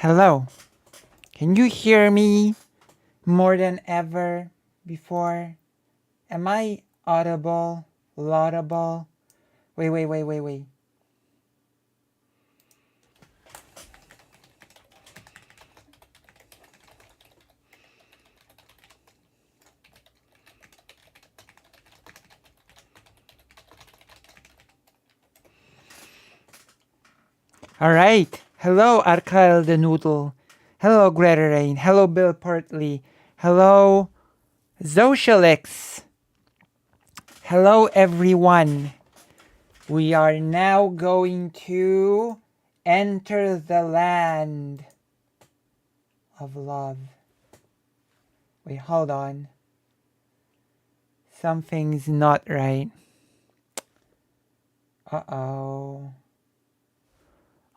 Hello. Can you hear me more than ever before? Am I audible? Laudable? Wait. All right. Hello, Arkel the Noodle. Hello, Greta Rain. Hello, Bill Portley. Hello, Zoshalix. Hello, everyone. We are now going to enter the land of love. Wait, hold on. Something's not right. Uh-oh.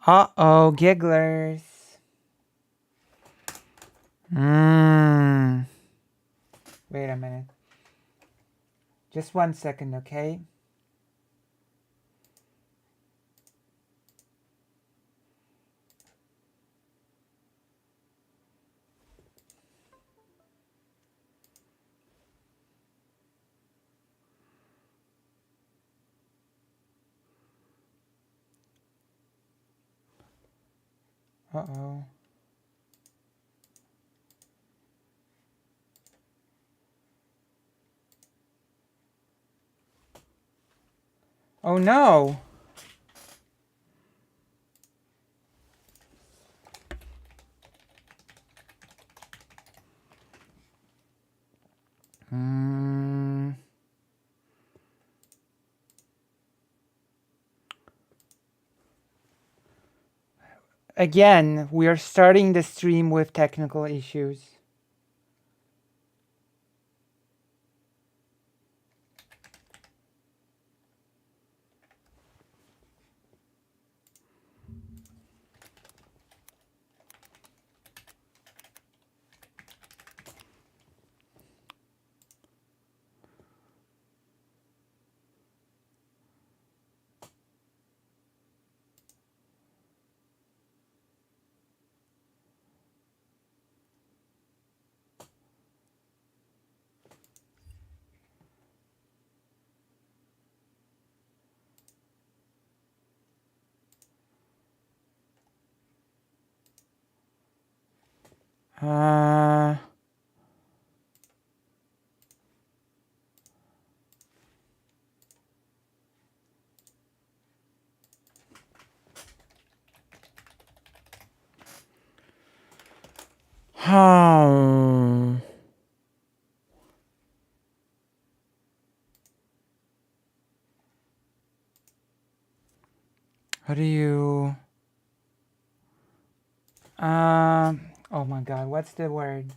Uh-oh, gigglers. Wait a minute. Just 1 second, okay? Uh-oh. Oh no! Again, we are starting the stream with technical issues. How do you... oh my god, what's the word?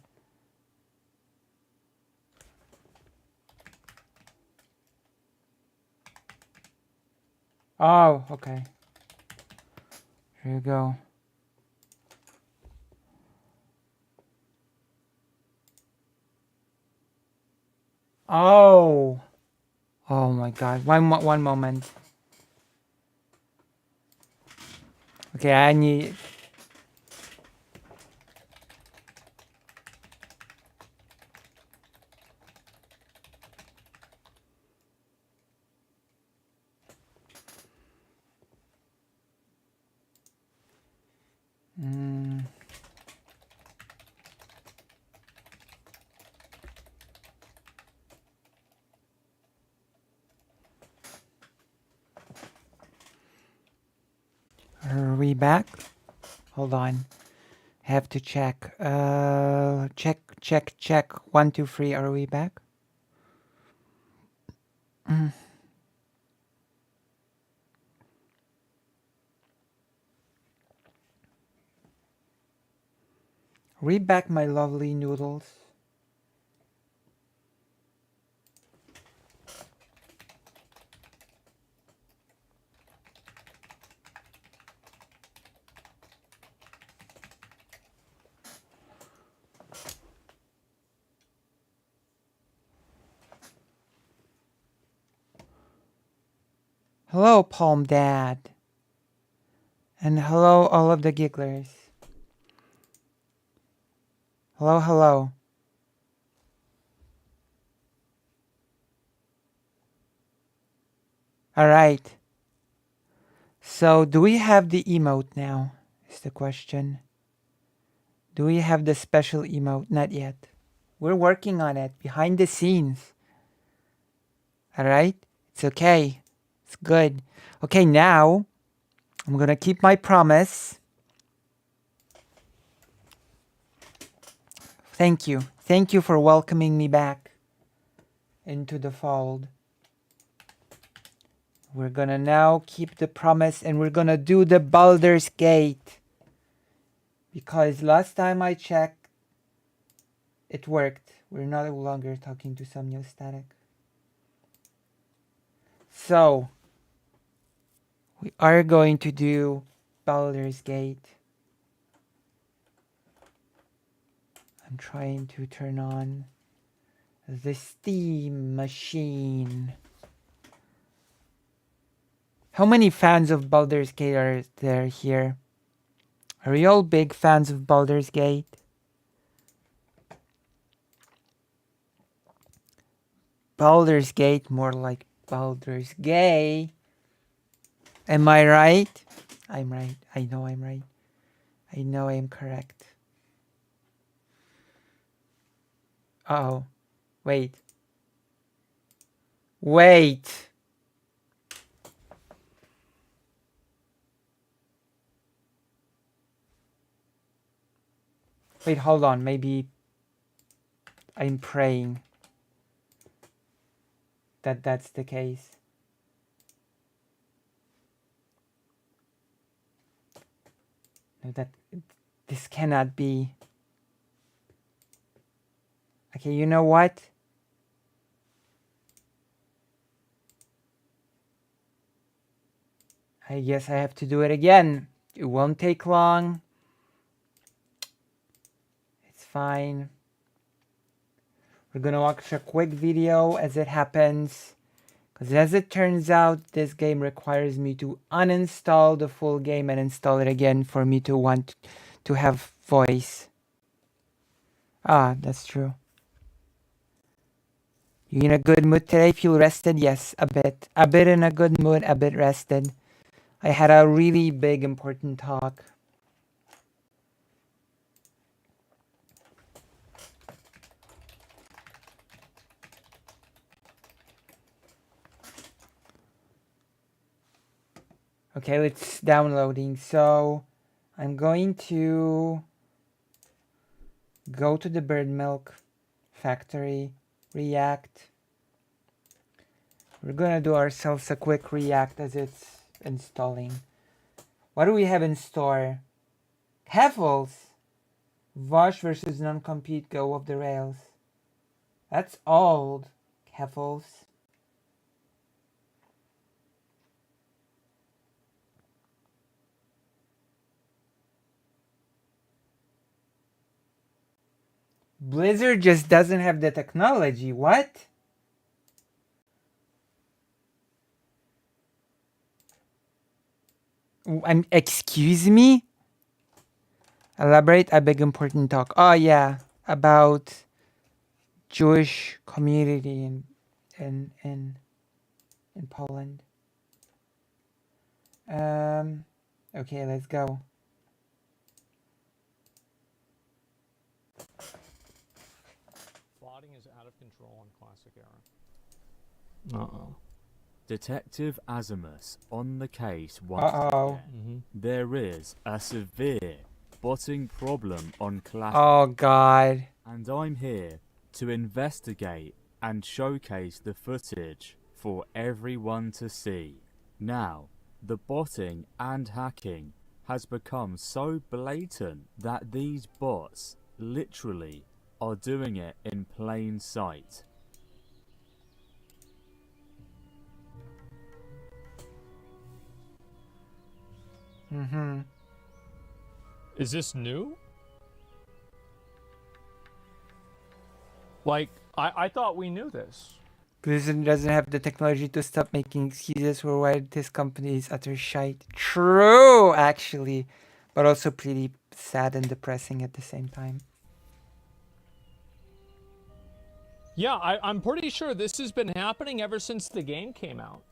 Oh, okay. Here you go. Oh! Oh my god, one moment. Okay, I need... Are we back? Hold on. Have to check. Check. 1, 2, 3. Are we back? Read back, my lovely noodles. Hello, Palm Dad. And hello, all of the gigglers. Hello, hello. All right. So, do we have the emote now? Is the question. Do we have the special emote? Not yet. We're working on it behind the scenes. All right? It's okay. It's good. Okay, now I'm going to keep my promise. Thank you. Thank you for welcoming me back into the fold. We're going to now keep the promise and we're going to do the Baldur's Gate. Because last time I checked, it worked. We're no longer talking to some new static. So, we are going to do Baldur's Gate. I'm trying to turn on the Steam machine. How many fans of Baldur's Gate are there here? Are you all big fans of Baldur's Gate? Baldur's Gate, more like Baldur's Gay. Am I right? I'm right. I know I'm right. I know I'm correct. Uh-oh. Wait. Wait. Wait, hold on. Maybe I'm praying that that's the case. No, this cannot be. Okay, you know what? I guess I have to do it again. It won't take long. It's fine. We're gonna watch a quick video as it happens. Because as it turns out, this game requires me to uninstall the full game and install it again for me to want to have voice. Ah, that's true. You in a good mood today? Feel rested? Yes, a bit. A bit in a good mood, a bit rested. I had a really big, important talk. Okay, it's downloading. So I'm going to go to the bird milk factory, react. We're gonna do ourselves a quick react as it's installing. What do we have in store? Heifels. Vosh versus non-compete go off the rails. That's old. Heifels. Blizzard just doesn't have the technology. What? Excuse me? Elaborate a big important talk. Oh yeah, about Jewish community in Poland. Okay, let's go. Plotting is out of control on classic era. Uh-oh. Detective Azimus on the case once Uh-oh. again. There is a severe botting problem on classic. Oh God. And I'm here to investigate and showcase the footage for everyone to see. Now, the botting and hacking has become so blatant that these bots literally are doing it in plain sight. Is this new? Like, I thought we knew this. Blizzard doesn't have the technology to stop making excuses for why this company is utter shite. True, actually. But also pretty sad and depressing at the same time. Yeah, I'm pretty sure this has been happening ever since the game came out.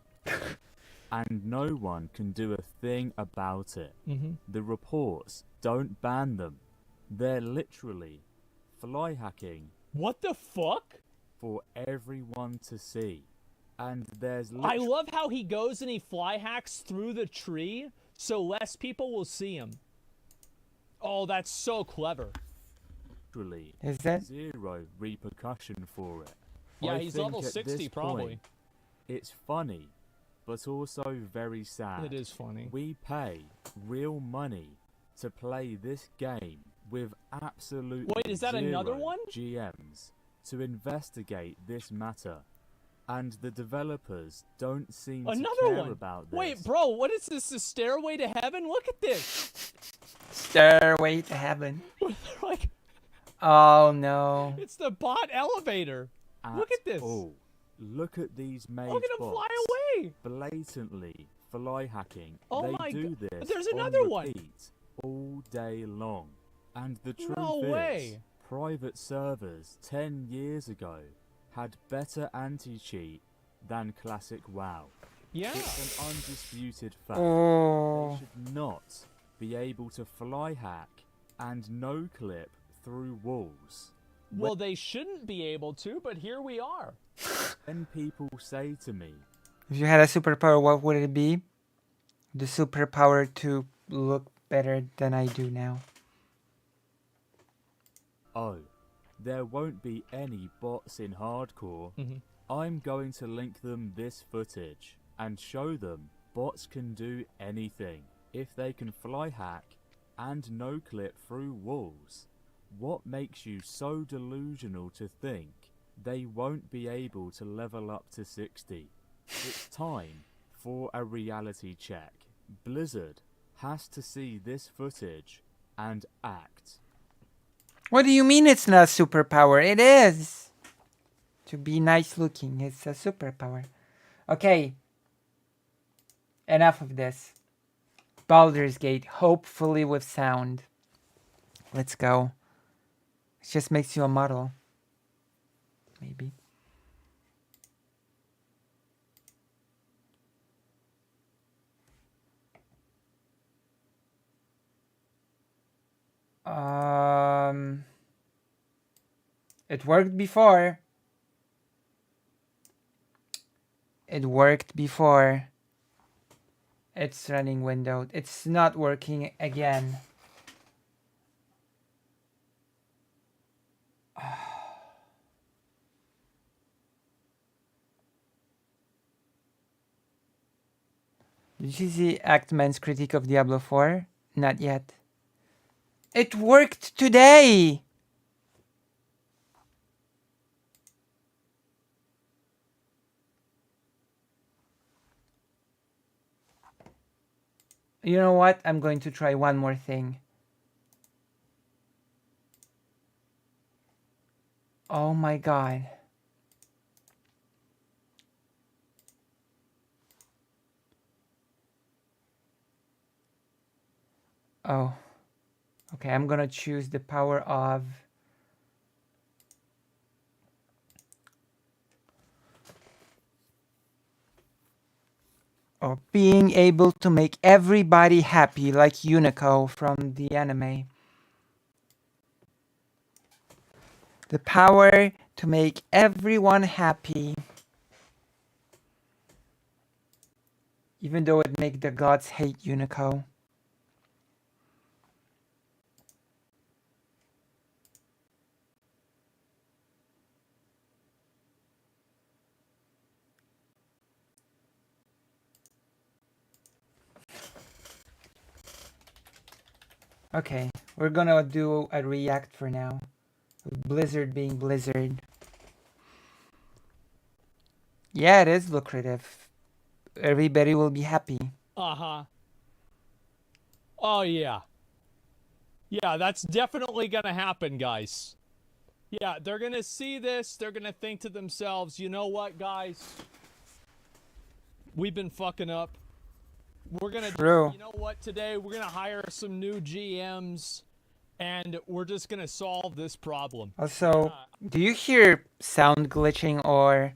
And no one can do a thing about it. Mm-hmm. The reports don't ban them. They're literally fly hacking What the fuck? for everyone to see. And there's I love how he goes and he fly hacks through the tree so less people will see him. Oh, that's so clever. literally Is that? zero repercussion for it. Yeah, I he's think level at 60 this probably. point, it's funny, but also very sad. It is funny. We pay real money to play this game with absolutely Wait, is that another zero one? GMs to investigate this matter. And the developers don't seem to Another care one. about this. Wait, bro, what is this? The Stairway to Heaven? Look at this. Stairway to heaven. Like, Oh no. it's the bot elevator. Look at this. All. Look at these maze Look at him bots. fly away. Blatantly fly hacking. Oh they my do God. this There's on another one. repeat all day long. And the truth No is, way. private servers 10 years ago had better anti-cheat than classic WoW. Yeah. It's an undisputed fact. Oh. They should not be able to fly hack and no-clip through walls. Well, they shouldn't be able to, but here we are. When people say to me, If you had a superpower, what would it be? The superpower to look better than I do now. oh, there won't be any bots in hardcore, Mhm. I'm going to link them this footage and show them bots can do anything if they can fly hack and no-clip through walls. What makes you so delusional to think they won't be able to level up to 60? It's time for a reality check. Blizzard has to see this footage and act. What do you mean it's not a superpower? It is! To be nice looking, it's a superpower. Okay. Enough of this. Baldur's Gate, hopefully with sound. Let's go. It just makes you a model. Maybe. It worked before. It worked before. It's running windowed. It's not working again. Did you see Actman's critique of Diablo 4? Not yet. It worked today! You know what? I'm going to try one more thing. Oh my god. Oh. Okay, I'm gonna choose the power of... Or being able to make everybody happy like Unico from the anime. The power to make everyone happy. Even though it make the gods hate Unico. Okay, we're gonna do a react for now. Blizzard being Blizzard. Yeah, it is lucrative. Everybody will be happy. Uh-huh. Oh, yeah. Yeah, that's definitely gonna happen, guys. Yeah, they're gonna see this. They're gonna think to themselves, you know what, guys? We've been fucking up. We're gonna True. you know what, today we're gonna hire some new GMs and we're just gonna solve this problem. Also, do you hear sound glitching, or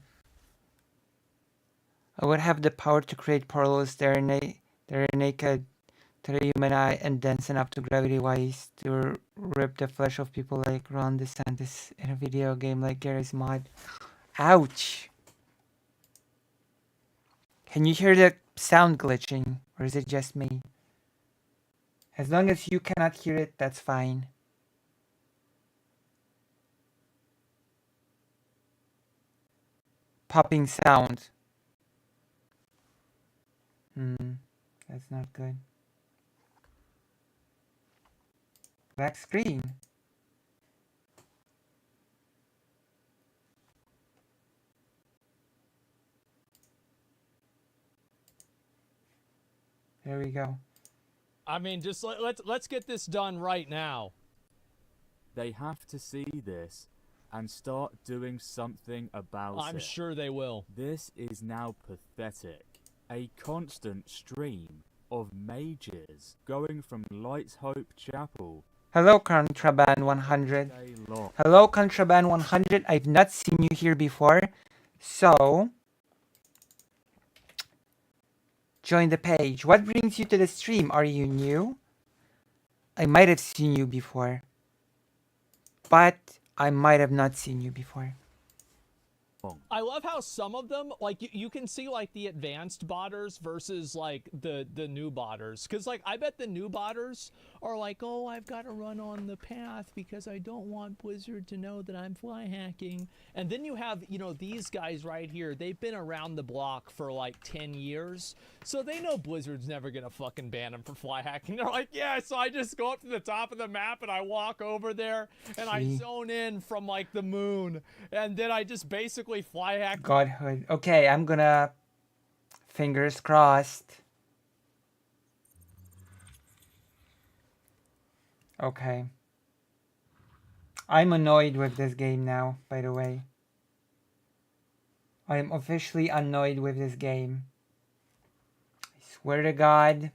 I would have the power to create portals that are naked to the human eye and dense enough to gravity-wise to rip the flesh of people like Ron DeSantis in a video game like Gary's Mod. Ouch! Can you hear the sound glitching, or is it just me? As long as you cannot hear it, that's fine. Popping sound. That's not good. Black screen. There we go. I mean, just let's get this done right now. They have to see this and start doing something about it. I'm sure they will. This is now pathetic. A constant stream of mages going from Lights Hope Chapel. Hello, Contraband 100. Day long. Hello, Contraband 100. I've not seen you here before, so join the page. What brings you to the stream? Are you new? I might have seen you before, but I might have not seen you before. I love how some of them, like, you can see, like, the advanced botters versus, like, the new botters. Because, like, I bet the new botters are like, oh, I've got to run on the path because I don't want Blizzard to know that I'm fly hacking. And then you have, you know, these guys right here. They've been around the block for, like, 10 years. So they know Blizzard's never going to fucking ban them for fly hacking. They're like, yeah, so I just go up to the top of the map and I walk over there and I zone in from, like, the moon. And then I just basically fly hack. Godhood. Okay, I'm gonna... Fingers crossed. Okay. I'm annoyed with this game now, by the way. I am officially annoyed with this game. I swear to God.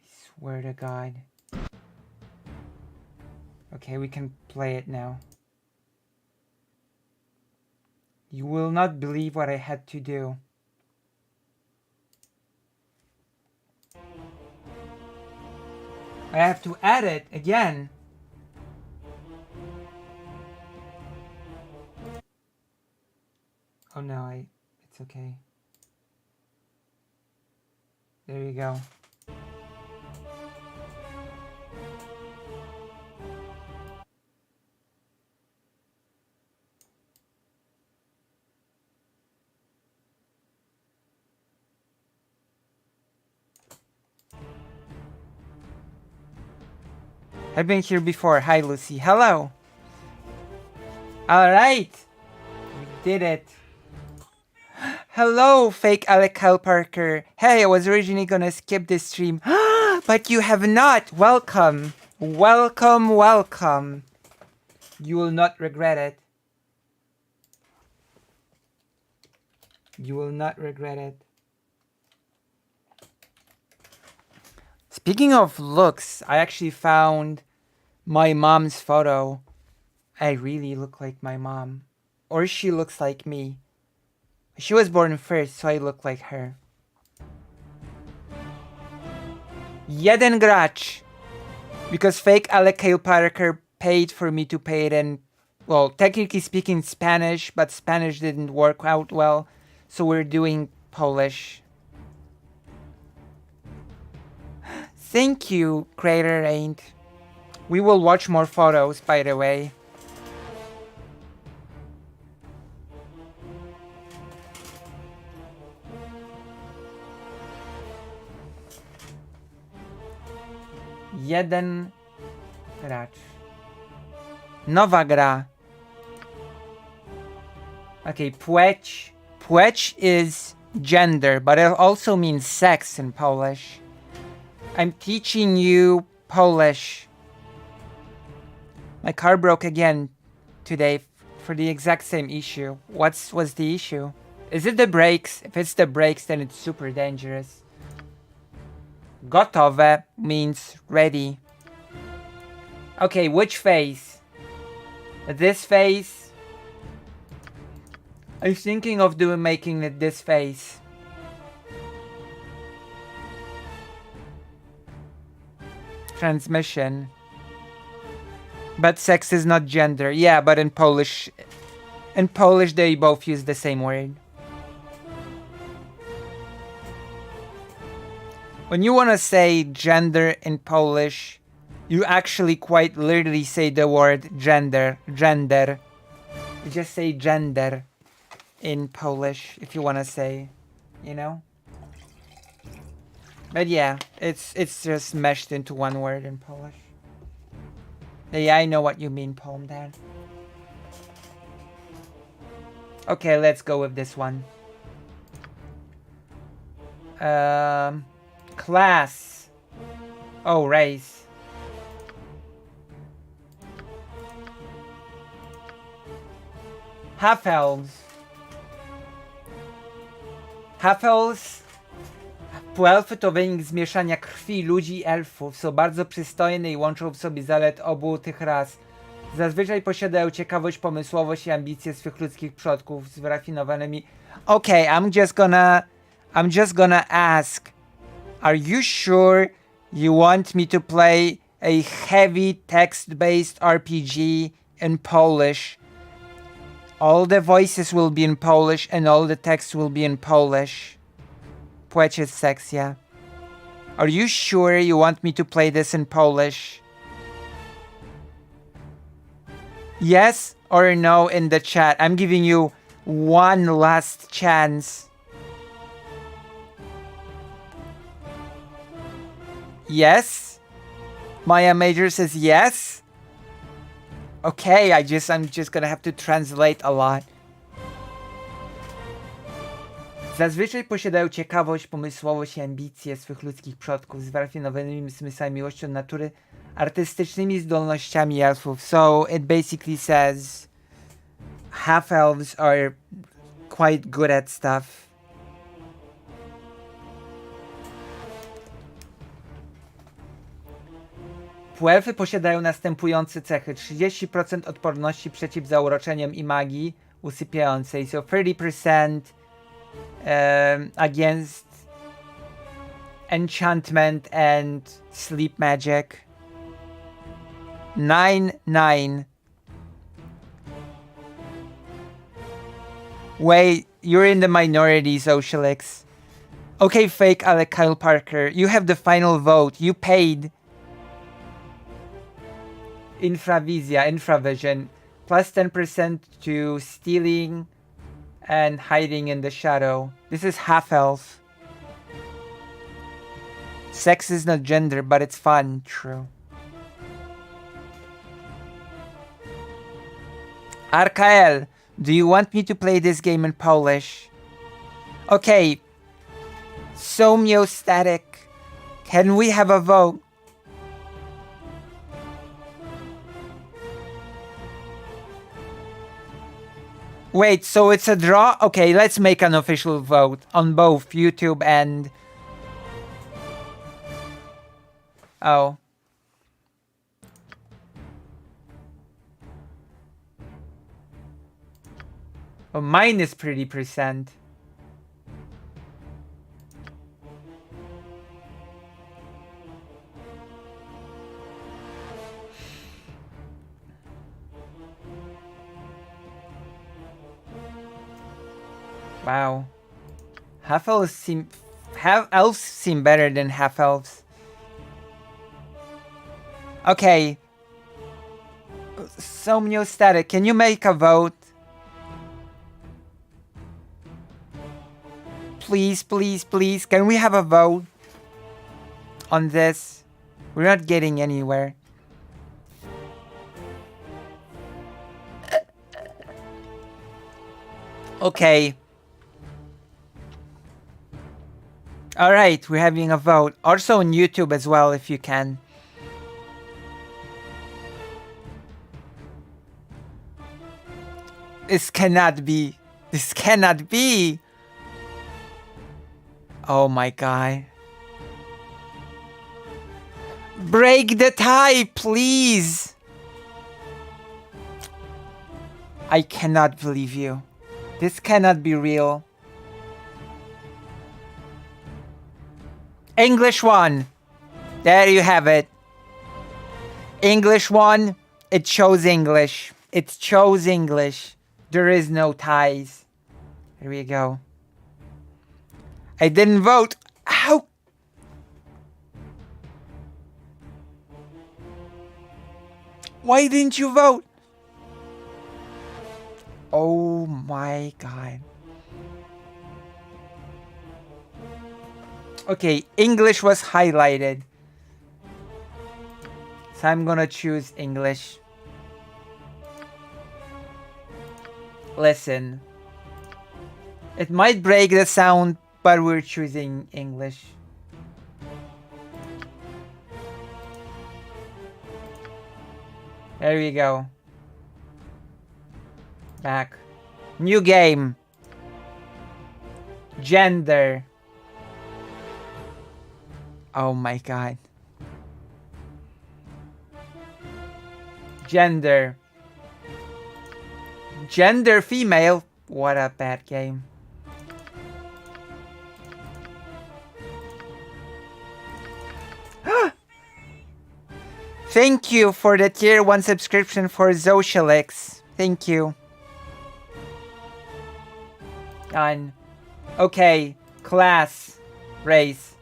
I swear to God. Okay, we can play it now. You will not believe what I had to do. I have to add it again. Oh no, it's okay. There you go. I've been here before. Hi, Lucy. Hello. All right. We did it. Hello, fake Alec Kyle Parker. Hey, I was originally gonna skip this stream, but you have not. Welcome. Welcome, welcome. You will not regret it. You will not regret it. Speaking of looks, I actually found my mom's photo. I really look like my mom. Or she looks like me. She was born first, so I look like her. Jeden gracz. Because fake Alec Kyle Parker paid for me to pay it in, well, technically speaking Spanish, but Spanish didn't work out well. So we're doing Polish. Thank you, Crater Ain't. We will watch more photos, by the way. Jeden gracz. Nowa gra. Okay, płeć. Płeć is gender, but it also means sex in Polish. I'm teaching you Polish. My car broke again today for the exact same issue. What's the issue? Is it the brakes? If it's the brakes, then it's super dangerous. Gotowe means ready. Okay, which face? This face? I'm thinking of making it this face. Transmission. But sex is not gender. Yeah, but in Polish they both use the same word. When you want to say gender in Polish, you actually quite literally say the word gender. Gender. You just say gender in Polish if you want to say, you know? But yeah, it's just meshed into one word in Polish. Yeah, I know what you mean, Palm Dad. Okay, let's go with this one. Class. Oh, race. Half-elves. Half-elves. Półelfy to wynik zmieszania krwi ludzi i elfów. Są bardzo przystojne i łączą w sobie zalet obu tych ras. Zazwyczaj posiadają ciekawość, pomysłowość i ambicje swych ludzkich przodków z wyrafinowanymi... Okay, I'm just gonna ask. Are you sure you want me to play a heavy text-based RPG in Polish? All the voices will be in Polish and all the text will be in Polish. Płeć sekcja. Are you sure you want me to play this in Polish? Yes or no in the chat. I'm giving you one last chance. Yes? Maya Major says yes? Okay, I'm just gonna have to translate a lot. Zazwyczaj posiadają ciekawość, pomysłowość i ambicje swych ludzkich przodków z wyrafinowanymi zmysłami, miłością natury, artystycznymi zdolnościami elfów. So it basically says half-elves are quite good at stuff. Półelfy posiadają następujące cechy. 30% odporności przeciw zauroczeniom i magii usypiającej. So 30% against enchantment and sleep magic. 9. Wait, you're in the minority, Socialix. Okay, fake Alec Kyle Parker. You have the final vote. You paid. Infravision. Plus 10% to stealing and hiding in the shadow. This is half-elf. Sex is not gender, but it's fun. True. Arkael, do you want me to play this game in Polish? Okay. Somiostatic. Can we have a vote? Wait, so it's a draw? Okay, let's make an official vote on both YouTube and... Oh. Oh, mine is pretty percent. Wow. Half-elves seem better than half-elves. Okay. Somiostatic, can you make a vote? Please, please, please. Can we have a vote on this? We're not getting anywhere. Okay. Alright, we're having a vote. Also on YouTube as well, if you can. This cannot be. This cannot be. Oh my god. Break the tie, please! I cannot believe you. This cannot be real. English won. There you have it. English won. It chose English. It chose English. There is no ties. Here we go. I didn't vote. How? Why didn't you vote? Oh my god. Okay, English was highlighted. So I'm gonna choose English. Listen. It might break the sound, but we're choosing English. There we go. Back. New game. Gender. Oh my god. Gender. Gender female. What a bad game. Thank you for the tier 1 subscription for Socialix. Thank you. Done. Okay. Class. Race.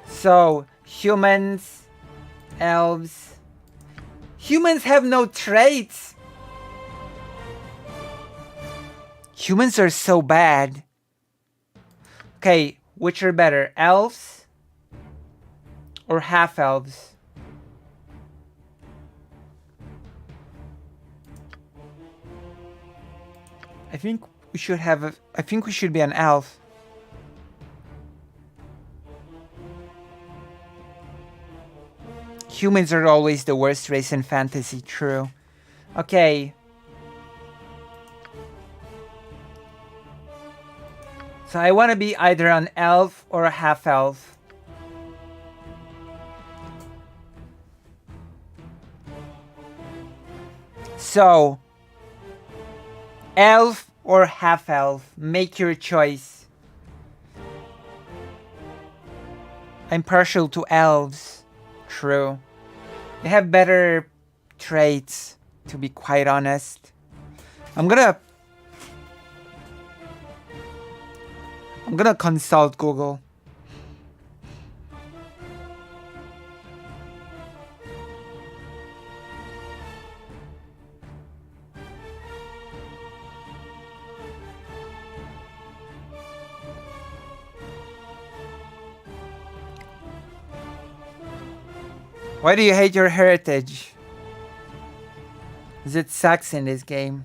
So, humans. Elves. Humans have no traits. Humans are so bad. Okay, which are better? Elves? Or half-elves? I think we should have a... I think we should be an elf. Humans are always the worst race in fantasy, true. Okay. So I want to be either an elf or a half-elf. So... elf or half-elf, make your choice. I'm partial to elves. True. They have better traits, to be quite honest. I'm gonna consult Google. Why do you hate your heritage? Because it sucks in this game.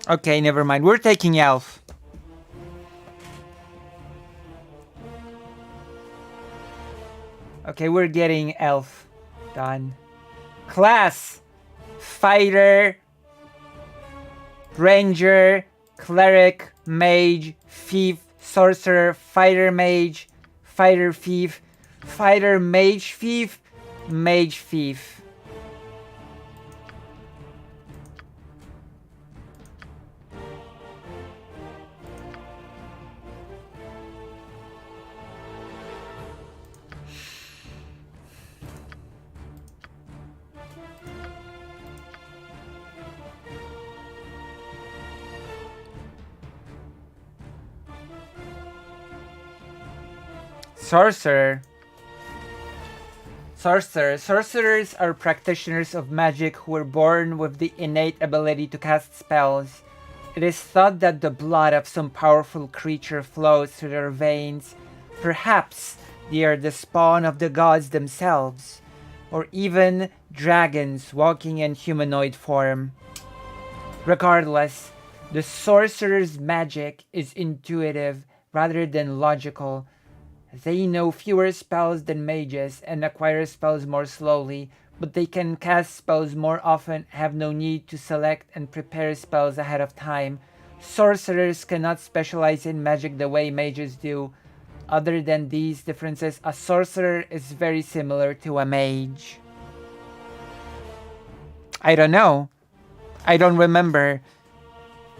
Okay, never mind. We're taking elf. Okay, we're getting elf. Done. Class. Fighter. Ranger. Cleric. Mage. Thief. Sorcerer. Fighter mage. Fighter thief. Fighter mage thief. Mage thief. Sorcerer. Sorcerers are practitioners of magic who were born with the innate ability to cast spells. It is thought that the blood of some powerful creature flows through their veins. Perhaps they are the spawn of the gods themselves, or even dragons walking in humanoid form. Regardless, The sorcerer's magic is intuitive rather than logical. They know fewer spells than mages and acquire spells more slowly, but they can cast spells more often, have no need to select and prepare spells ahead of time. Sorcerers cannot specialize in magic the way mages do. Other than these differences, a sorcerer is very similar to a mage. I don't know. I don't remember.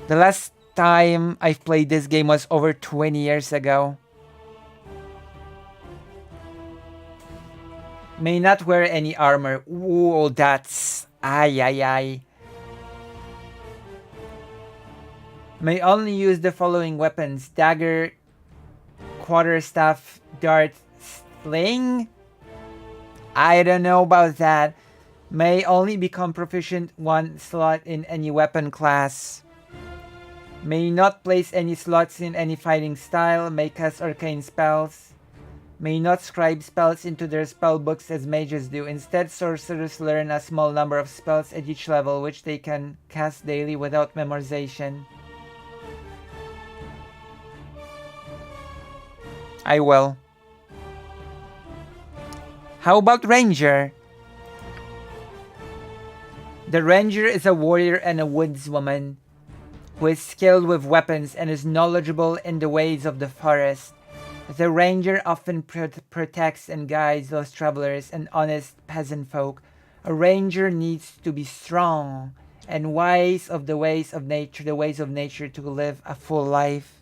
The last time I've played this game was over 20 years ago. May not wear any armor. Ooh, that's... Ay, ay, ay. May only use the following weapons. Dagger, quarterstaff, dart, sling? I don't know about that. May only become proficient one slot in any weapon class. May not place any slots in any fighting style. May cast arcane spells. May not scribe spells into their spell books as mages do. Instead, sorcerers learn a small number of spells at each level, which they can cast daily without memorization. I will. How about Ranger? The Ranger is a warrior and a woodswoman who is skilled with weapons and is knowledgeable in the ways of the forest. The Ranger often protects and guides lost travelers and honest peasant folk. A Ranger needs to be strong and wise of the ways of nature to live a full life.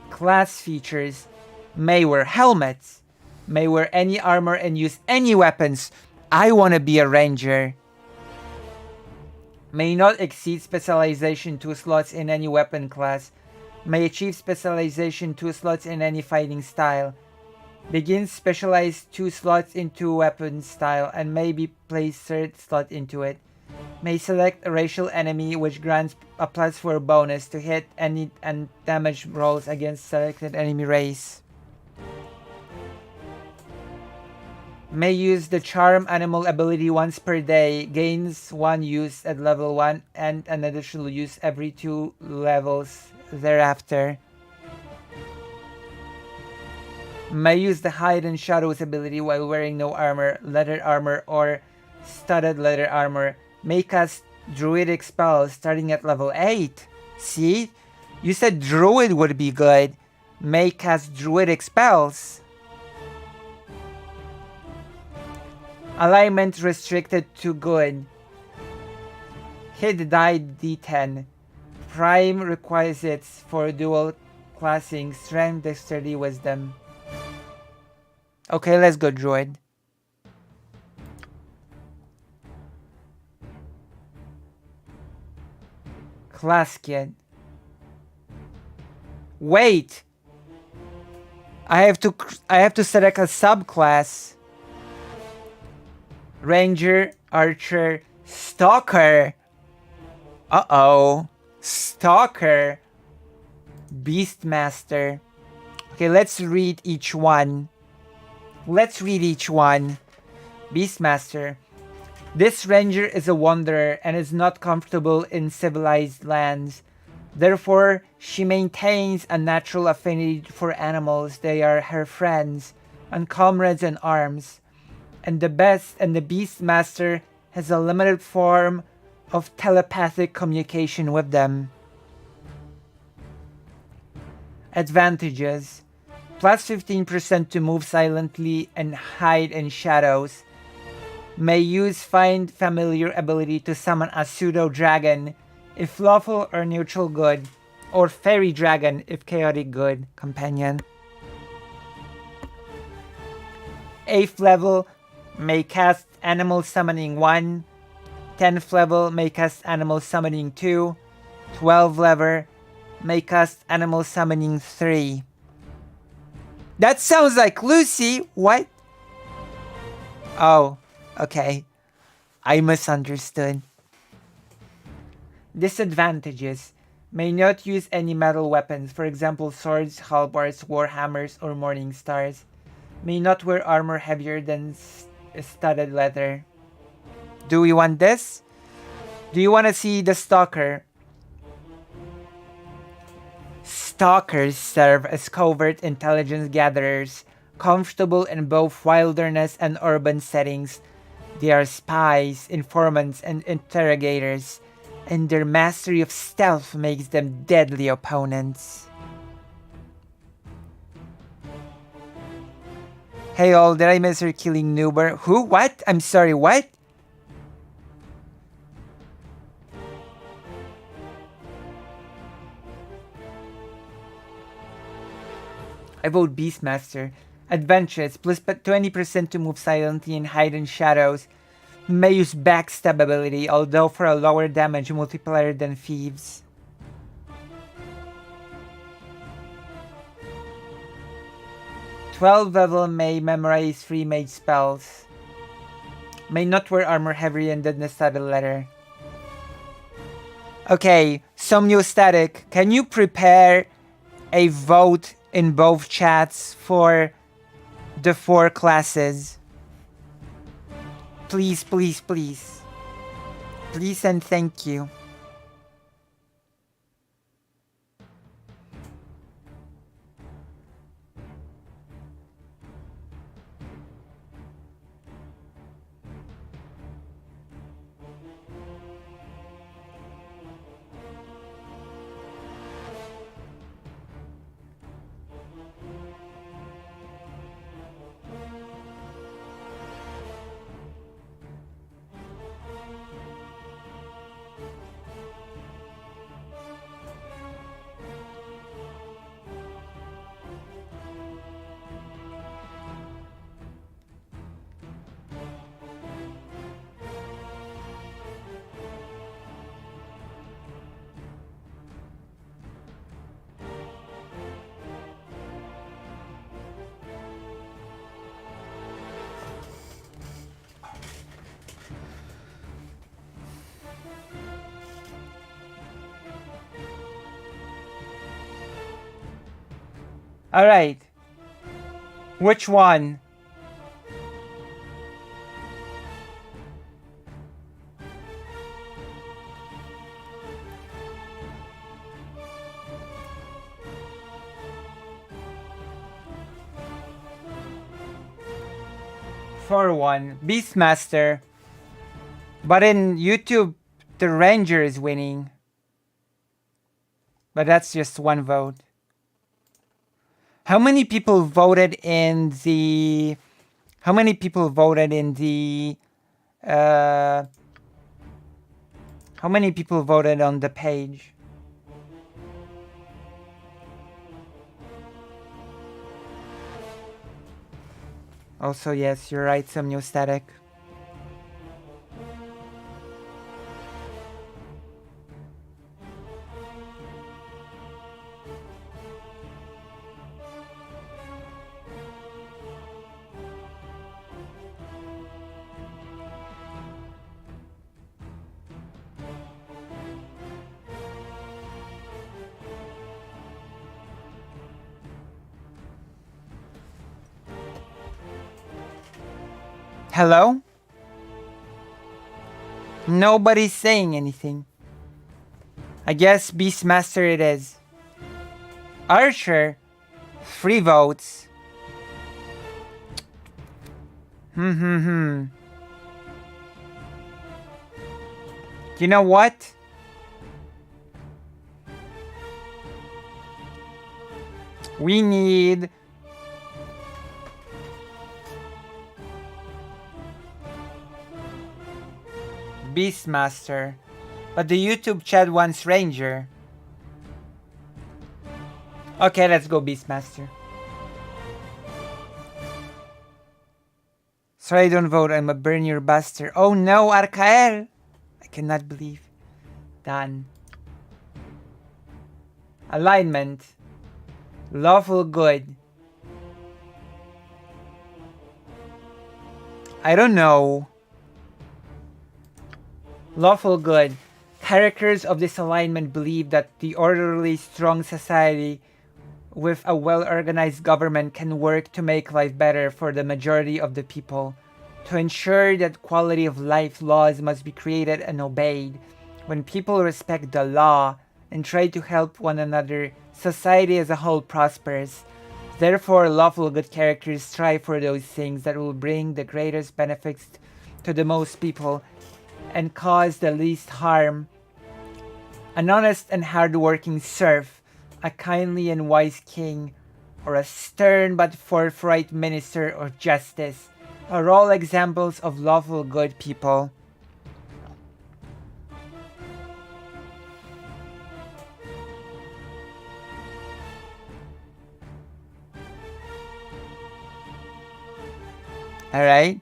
Class features: may wear helmets, may wear any armor and use any weapons. I want to be a Ranger. May not exceed specialization 2 slots in any weapon class. May achieve specialization 2 slots in any fighting style. Begins specialized 2 slots into weapon style and may be placed 3rd slot into it. May select a racial enemy which grants a +4 bonus to hit any and damage rolls against selected enemy race. May use the charm animal ability once per day, gains 1 use at level 1 and an additional use every 2 levels thereafter. May use the hide and shadows ability while wearing no armor, leather armor or studded leather armor. May cast druidic spells starting at level 8. See? You said druid would be good. May cast druidic spells. Alignment restricted to good. Hit die D10. Prime requisites for dual classing: strength, dexterity, wisdom. Okay, let's go druid. Class kit. Wait! I have to select a subclass. Ranger, Archer, Stalker. Uh-oh. Stalker. Beastmaster. Okay, let's read each one. Beastmaster. This ranger is a wanderer and is not comfortable in civilized lands. Therefore, she maintains a natural affinity for animals. They are her friends and comrades in arms. And the Beastmaster has a limited form of telepathic communication with them. Advantages: plus 15% to move silently and hide in shadows. May use Find Familiar ability to summon a pseudo-dragon if lawful or neutral good, or fairy dragon if chaotic good companion. 8th level, may cast Animal Summoning 1. 10th level, may cast Animal Summoning 2. 12th level, may cast Animal Summoning 3. That sounds like Lucy! What? Oh, okay. I misunderstood. Disadvantages: may not use any metal weapons, for example swords, halberds, warhammers, or morning stars. May not wear armor heavier than studded leather. Do we want this? Do you want to see the stalker? Stalkers serve as covert intelligence gatherers, comfortable in both wilderness and urban settings. They are spies, informants, and interrogators, and their mastery of stealth makes them deadly opponents. Hey all, did I miss her killing Nuber? Who? What? I'm sorry, what? I vote Beastmaster. Adventurous, plus 20% to move silently and hide in shadows. May use backstab ability, although for a lower damage multiplier than Thieves. "12 level may memorize 3 mage spells. May not wear armor heavy and deadness studded letter." Okay, Somniostatic, can you prepare a vote in both chats for the 4 classes? Please, please, please. Please and thank you. Alright. Which one? For one, Beastmaster. But in YouTube, the Ranger is winning. But that's just one vote. How many people voted in the... How many people voted in the... How many people voted on the page? Also, yes, you're right, Somniostatic. Hello? Nobody's saying anything. I guess Beastmaster it is. Archer? 3 votes. You know what? We need... Beastmaster. But the YouTube chat wants Ranger. Okay, let's go Beastmaster. Sorry, don't vote. I'm a burn your bastard. Oh no, Arcael! I cannot believe. Done. Alignment. Lawful good. I don't know. Lawful good. Characters of this alignment believe that the orderly, strong society with a well-organized government can work to make life better for the majority of the people. To ensure that quality of life laws must be created and obeyed, When people respect the law and try to help one another, society as a whole prospers. Therefore, lawful good characters strive for those things that will bring the greatest benefits to the most people and cause the least harm. An honest and hard-working serf, a kindly and wise king, or a stern but forthright minister of justice are all examples of lawful good people. Alright?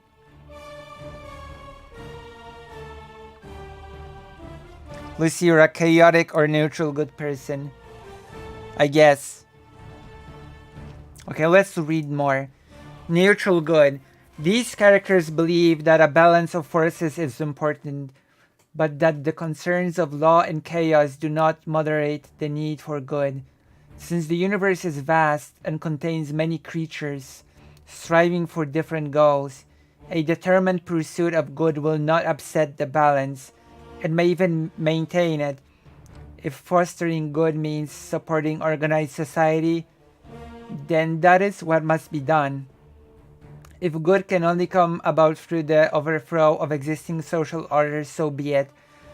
Lucy, you're a chaotic or neutral good person. I guess. Okay, let's read more. Neutral good. These characters believe that a balance of forces is important, but that the concerns of law and chaos do not moderate the need for good. Since the universe is vast and contains many creatures striving for different goals, a determined pursuit of good will not upset the balance and may even maintain it. If fostering good means supporting organized society, then that is what must be done. If good can only come about through the overthrow of existing social orders, so be it.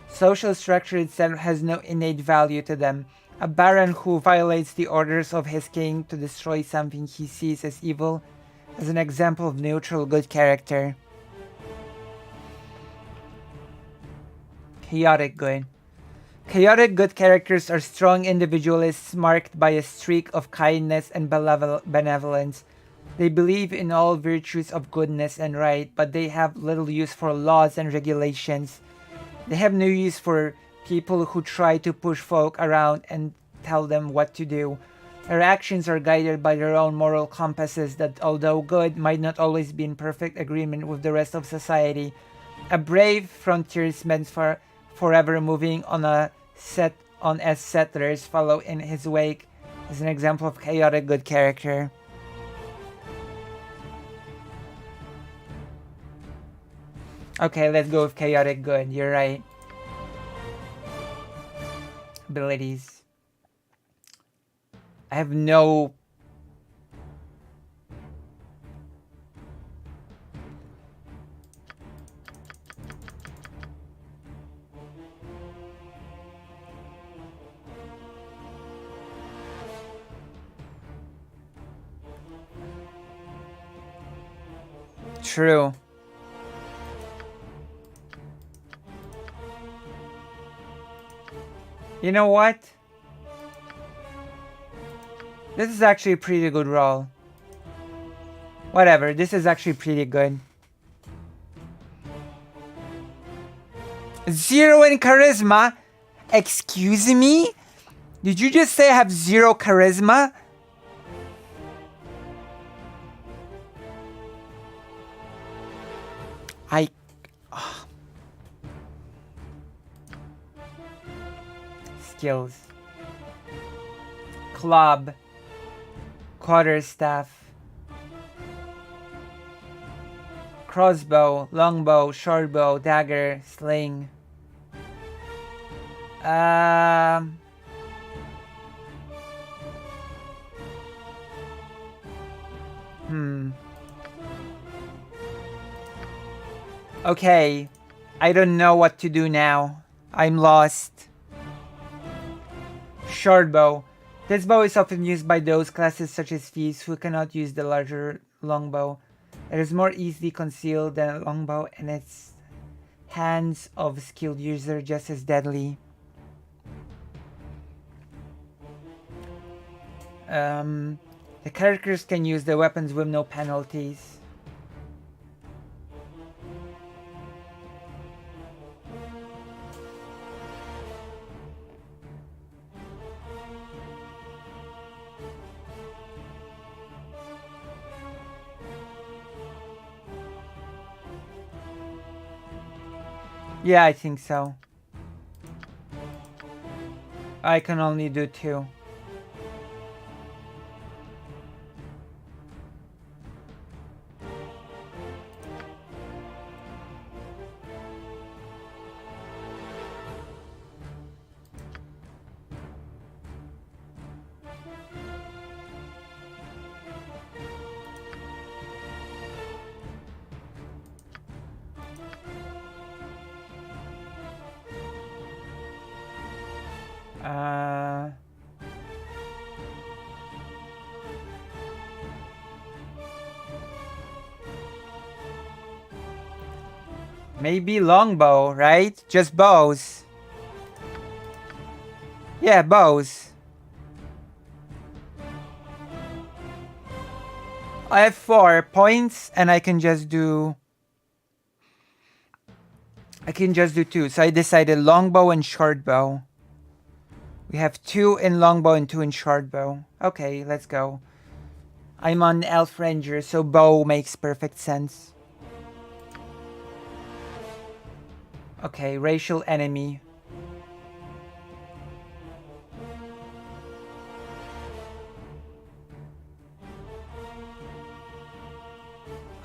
Social structure itself has no innate value to them. A baron who violates the orders of his king to destroy something he sees as evil is an example of neutral good character. Chaotic good. Chaotic good characters are strong individualists marked by a streak of kindness and benevolence. They believe in all virtues of goodness and right, but they have little use for laws and regulations. They have no use for people who try to push folk around and tell them what to do. Their actions are guided by their own moral compasses that, although good, might not always be in perfect agreement with the rest of society. A brave frontiersman forever moving on as settlers follow in his wake is an example of chaotic good character. Okay, let's go with chaotic good. You're right. Abilities. I have no... True. You know what? This is actually a pretty good roll. Whatever, this is actually pretty good. 0 in charisma? Excuse me? Did you just say I have 0 charisma? Skills. Club. Quarterstaff. Crossbow, longbow, shortbow, dagger, sling. Okay. I don't know what to do now. I'm lost. Shortbow. This bow is often used by those classes such as thieves who cannot use the larger longbow. It is more easily concealed than a longbow and its hands of a skilled user just as deadly. The characters can use the weapons with no penalties. Yeah, I think so. I can only do 2. Uh... Maybe longbow, right? Just bows. Yeah, bows. I have 4 points and I can just do 2. So I decided longbow and shortbow. We have 2 in longbow and 2 in shortbow. Okay, let's go. I'm on elf ranger, so bow makes perfect sense. Okay, racial enemy.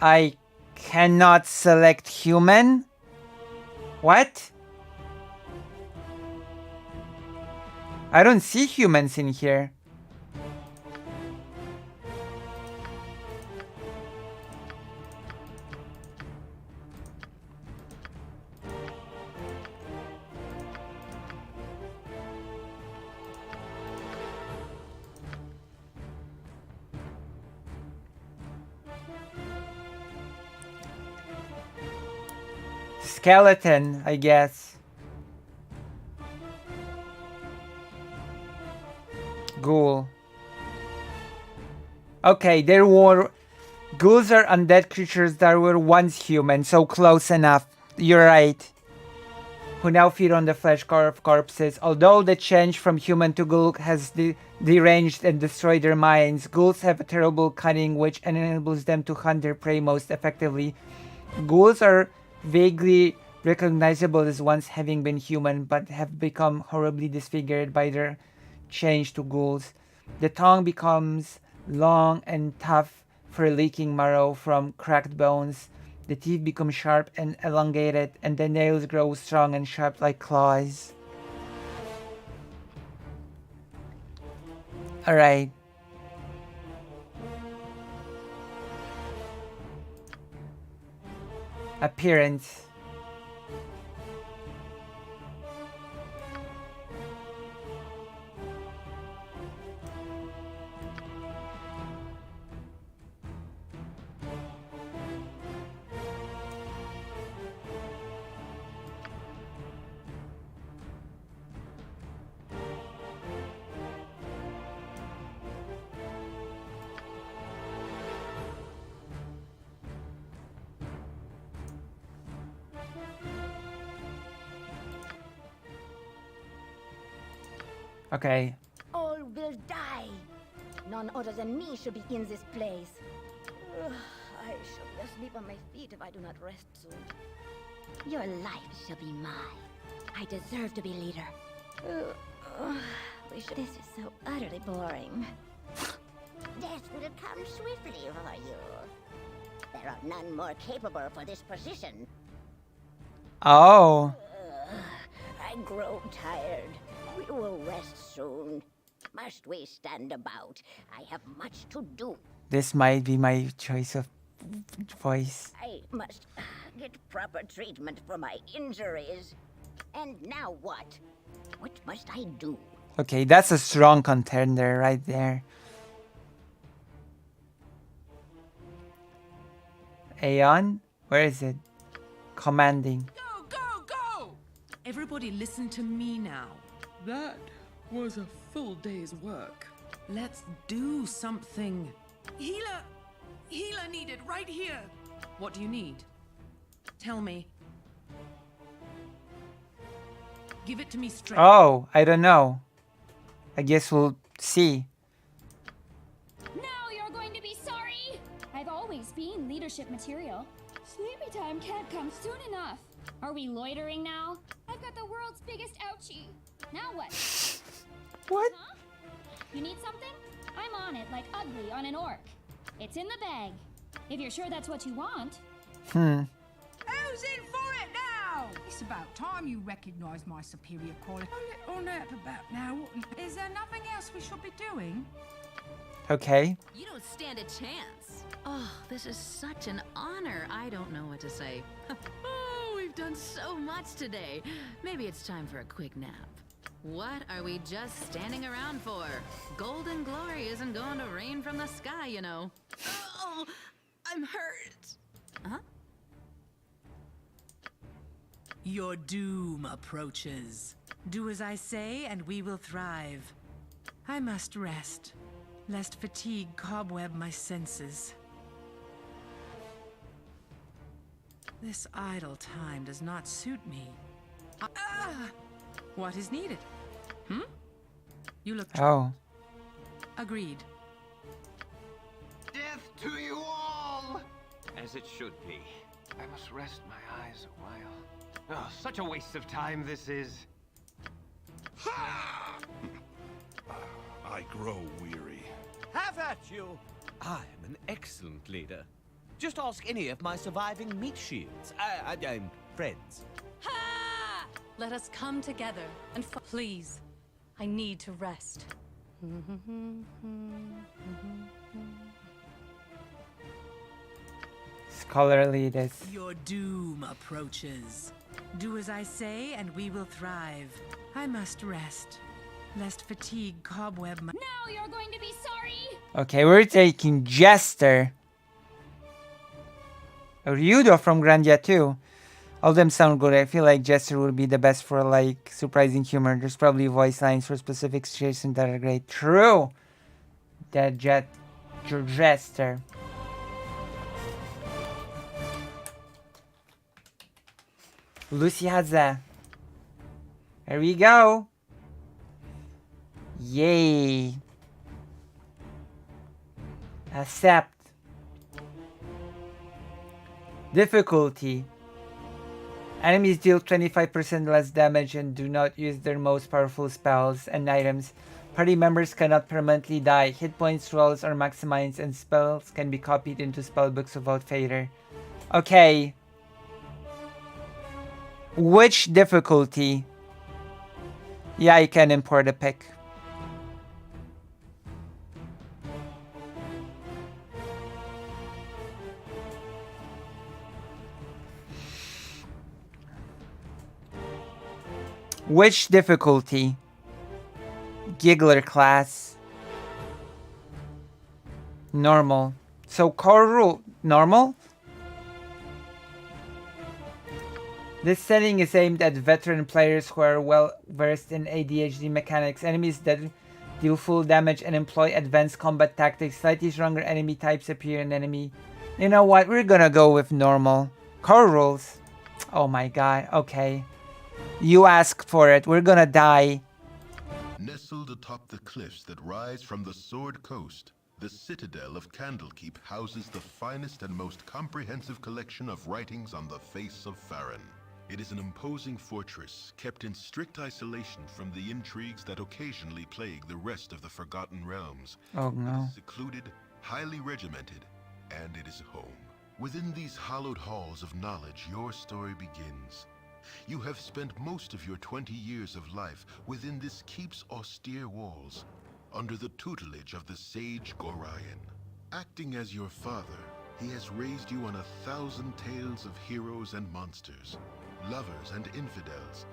I cannot select human? What? I don't see humans in here. Skeleton, I guess. Ghoul. Okay, there were... Ghouls are undead creatures that were once human, so close enough. You're right. Who now feed on the flesh of corpses. Although the change from human to ghoul has deranged and destroyed their minds, ghouls have a terrible cunning which enables them to hunt their prey most effectively. Ghouls are vaguely recognizable as once having been human, but have become horribly disfigured by their change to ghouls. The tongue becomes long and tough for leaking marrow from cracked bones. The teeth become sharp and elongated, and the nails grow strong and sharp like claws. Alright. Appearance. Okay. All will die. None other than me should be in this place. I shall be asleep on my feet if I do not rest soon. Your life shall be mine. I deserve to be leader. This is so utterly boring. Death will come swiftly for you. There are none more capable for this position. Oh. I grow tired. We will rest soon. Must we stand about? I have much to do. This might be my choice of voice. I must get proper treatment for my injuries. And now what? What must I do? Okay, that's a strong contender right there. Aeon? Where is it? Commanding. Go, go, go! Everybody listen to me now. That was a full day's work. Let's do something. Healer! Healer needed right here. What do you need? Tell me. Give it to me straight. Oh, I don't know. I guess we'll see. Now you're going to be sorry! I've always been leadership material. Sleepy time can't come soon enough. Are we loitering now? I've got the world's biggest ouchie. Now what? What? Huh? You need something? I'm on it like ugly on an orc. It's in the bag. If you're sure that's what you want. Who's in for it now? It's about time you recognise my superior quality. A little nap about now. Is there nothing else we should be doing? Okay. You don't stand a chance. Oh, this is such an honor. I don't know what to say. Oh, we've done so much today. Maybe it's time for a quick nap. What are we just standing around for? Golden glory isn't going to rain from the sky, you know. Oh, I'm hurt. Huh? Your doom approaches. Do as I say, and we will thrive. I must rest, lest fatigue cobweb my senses. This idle time does not suit me. What is needed? You look... Oh. Agreed. Death to you all! As it should be. I must rest my eyes a while. Oh, such a waste of time this is. I grow weary. Have at you! I am an excellent leader. Just ask any of my surviving meat shields. I'm friends. Ha! Let us come together and please. I need to rest. Scholarly this. Your doom approaches. Do as I say, and we will thrive. I must rest, lest fatigue cobweb my... Now you're going to be sorry! Okay, we're taking Jester. Ryudo from Grandia too. All of them sound good. I feel like Jester would be the best for like surprising humor. There's probably voice lines for specific situations that are great. True. That Jester. Lucy Haza. There we go. Yay. Accept. Difficulty. Enemies deal 25% less damage and do not use their most powerful spells and items. Party members cannot permanently die. Hit points, rolls are maximized, and spells can be copied into spellbooks without failure. Okay. Which difficulty? Yeah, you can import a pick. Which difficulty? Giggler class. Normal. So core rule. Normal? This setting is aimed at veteran players who are well versed in ADHD mechanics. Enemies that deal full damage and employ advanced combat tactics. Slightly stronger enemy types appear in enemy. You know what? We're gonna go with normal. Core rules. Oh my god. Okay. You asked for it. We're gonna die. Nestled atop the cliffs that rise from the Sword Coast, the citadel of Candlekeep houses the finest and most comprehensive collection of writings on the face of Farron. It is an imposing fortress, kept in strict isolation from the intrigues that occasionally plague the rest of the Forgotten Realms. Oh no. It is secluded, highly regimented, and it is home. Within these hallowed halls of knowledge, your story begins. You have spent most of your 20 years of life within this keep's austere walls, under the tutelage of the sage Gorion. Acting as your father, he has raised you on 1,000 tales of heroes and monsters, lovers and infidels,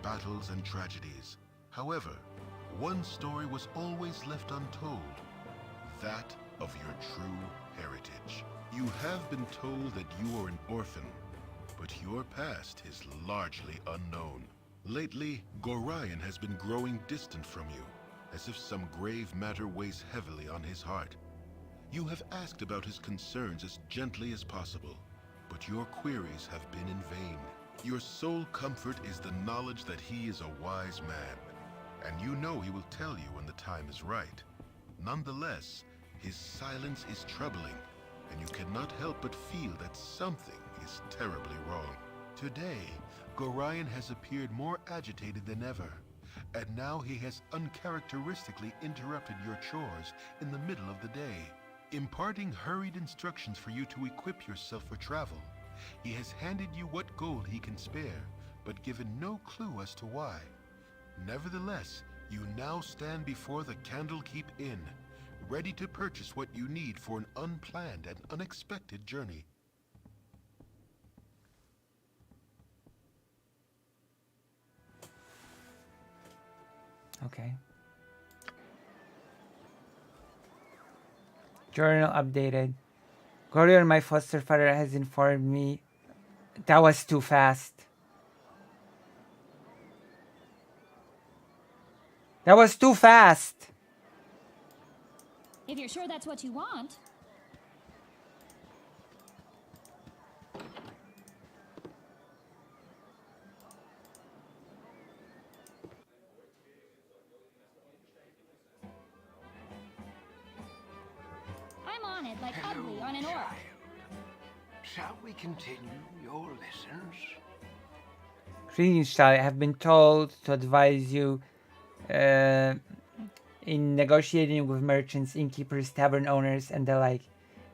battles and tragedies. However, one story was always left untold, that of your true heritage. You have been told that you are an orphan, but your past is largely unknown. Lately, Gorion has been growing distant from you, as if some grave matter weighs heavily on his heart. You have asked about his concerns as gently as possible, but your queries have been in vain. Your sole comfort is the knowledge that he is a wise man, and you know he will tell you when the time is right. Nonetheless, his silence is troubling, and you cannot help but feel that something is terribly wrong. Today, Gorion has appeared more agitated than ever, and now he has uncharacteristically interrupted your chores in the middle of the day, imparting hurried instructions for you to equip yourself for travel. He has handed you what gold he can spare, but given no clue as to why. Nevertheless, you now stand before the Candlekeep Inn, ready to purchase what you need for an unplanned and unexpected journey. Okay. Journal updated. Gorion, my foster father, has informed me. That was too fast. That was too fast! If you're sure that's what you want. I'm on it like ugly on an orc. Shall we continue your lessons? Greetings, child. I have been told to advise you in negotiating with merchants, innkeepers, tavern owners, and the like.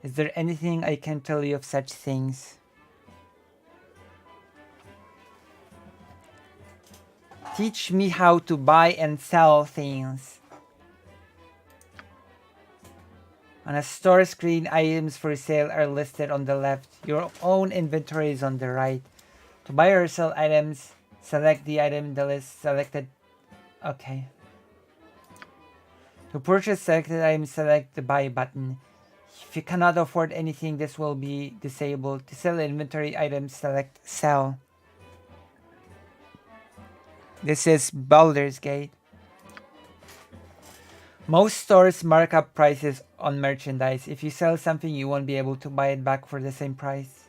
Is there anything I can tell you of such things? Teach me how to buy and sell things. On a store screen, items for sale are listed on the left. Your own inventory is on the right. To buy or sell items, select the item in the list selected. Okay. To purchase selected items, select the buy button. If you cannot afford anything, this will be disabled. To sell inventory items, select sell. This is Baldurs Gate. Most stores mark up prices on merchandise. If you sell something, you won't be able to buy it back for the same price.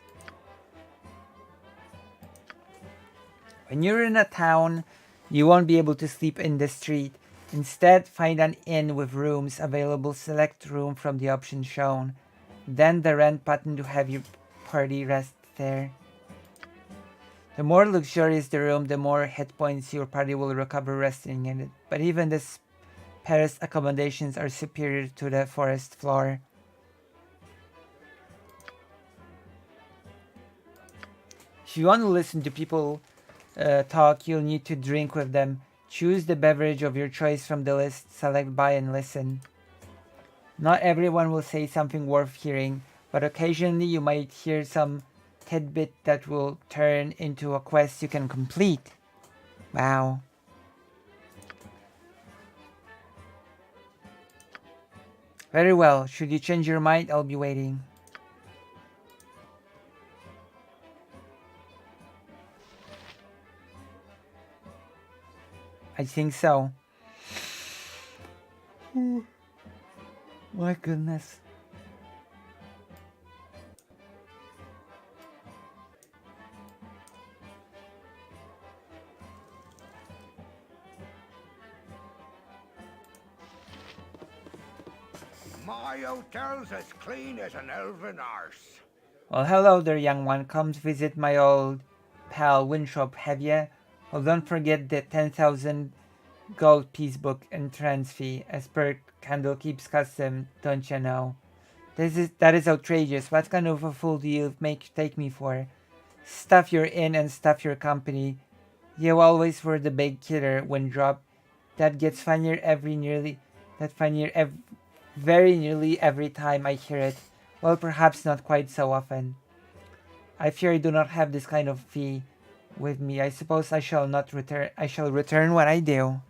When you're in a town, you won't be able to sleep in the street. Instead, find an inn with rooms available. Select room from the options shown. Then the rent button to have your party rest there. The more luxurious the room, the more hit points your party will recover resting in it. But even this Paris accommodations are superior to the forest floor. If you want to listen to people talk, you'll need to drink with them. Choose the beverage of your choice from the list, select buy and listen. Not everyone will say something worth hearing, but occasionally you might hear some tidbit that will turn into a quest you can complete. Wow. Very well. Should you change your mind, I'll be waiting. I think so. My goodness. My hotel's as clean as an elven arse. Well, hello there, young one. Come to visit my old pal Winthrop, have ya? Well, don't forget the 10,000 gold piece book entrance fee, as per Candlekeep's custom, don't you know? That is outrageous. What kind of a fool do you take me for? Stuff your inn and stuff your company. You always were the big killer when dropped. That gets funnier very nearly every time I hear it. Well, perhaps not quite so often. I fear I do not have this kind of fee with me. I suppose I shall not return. I shall return when I do.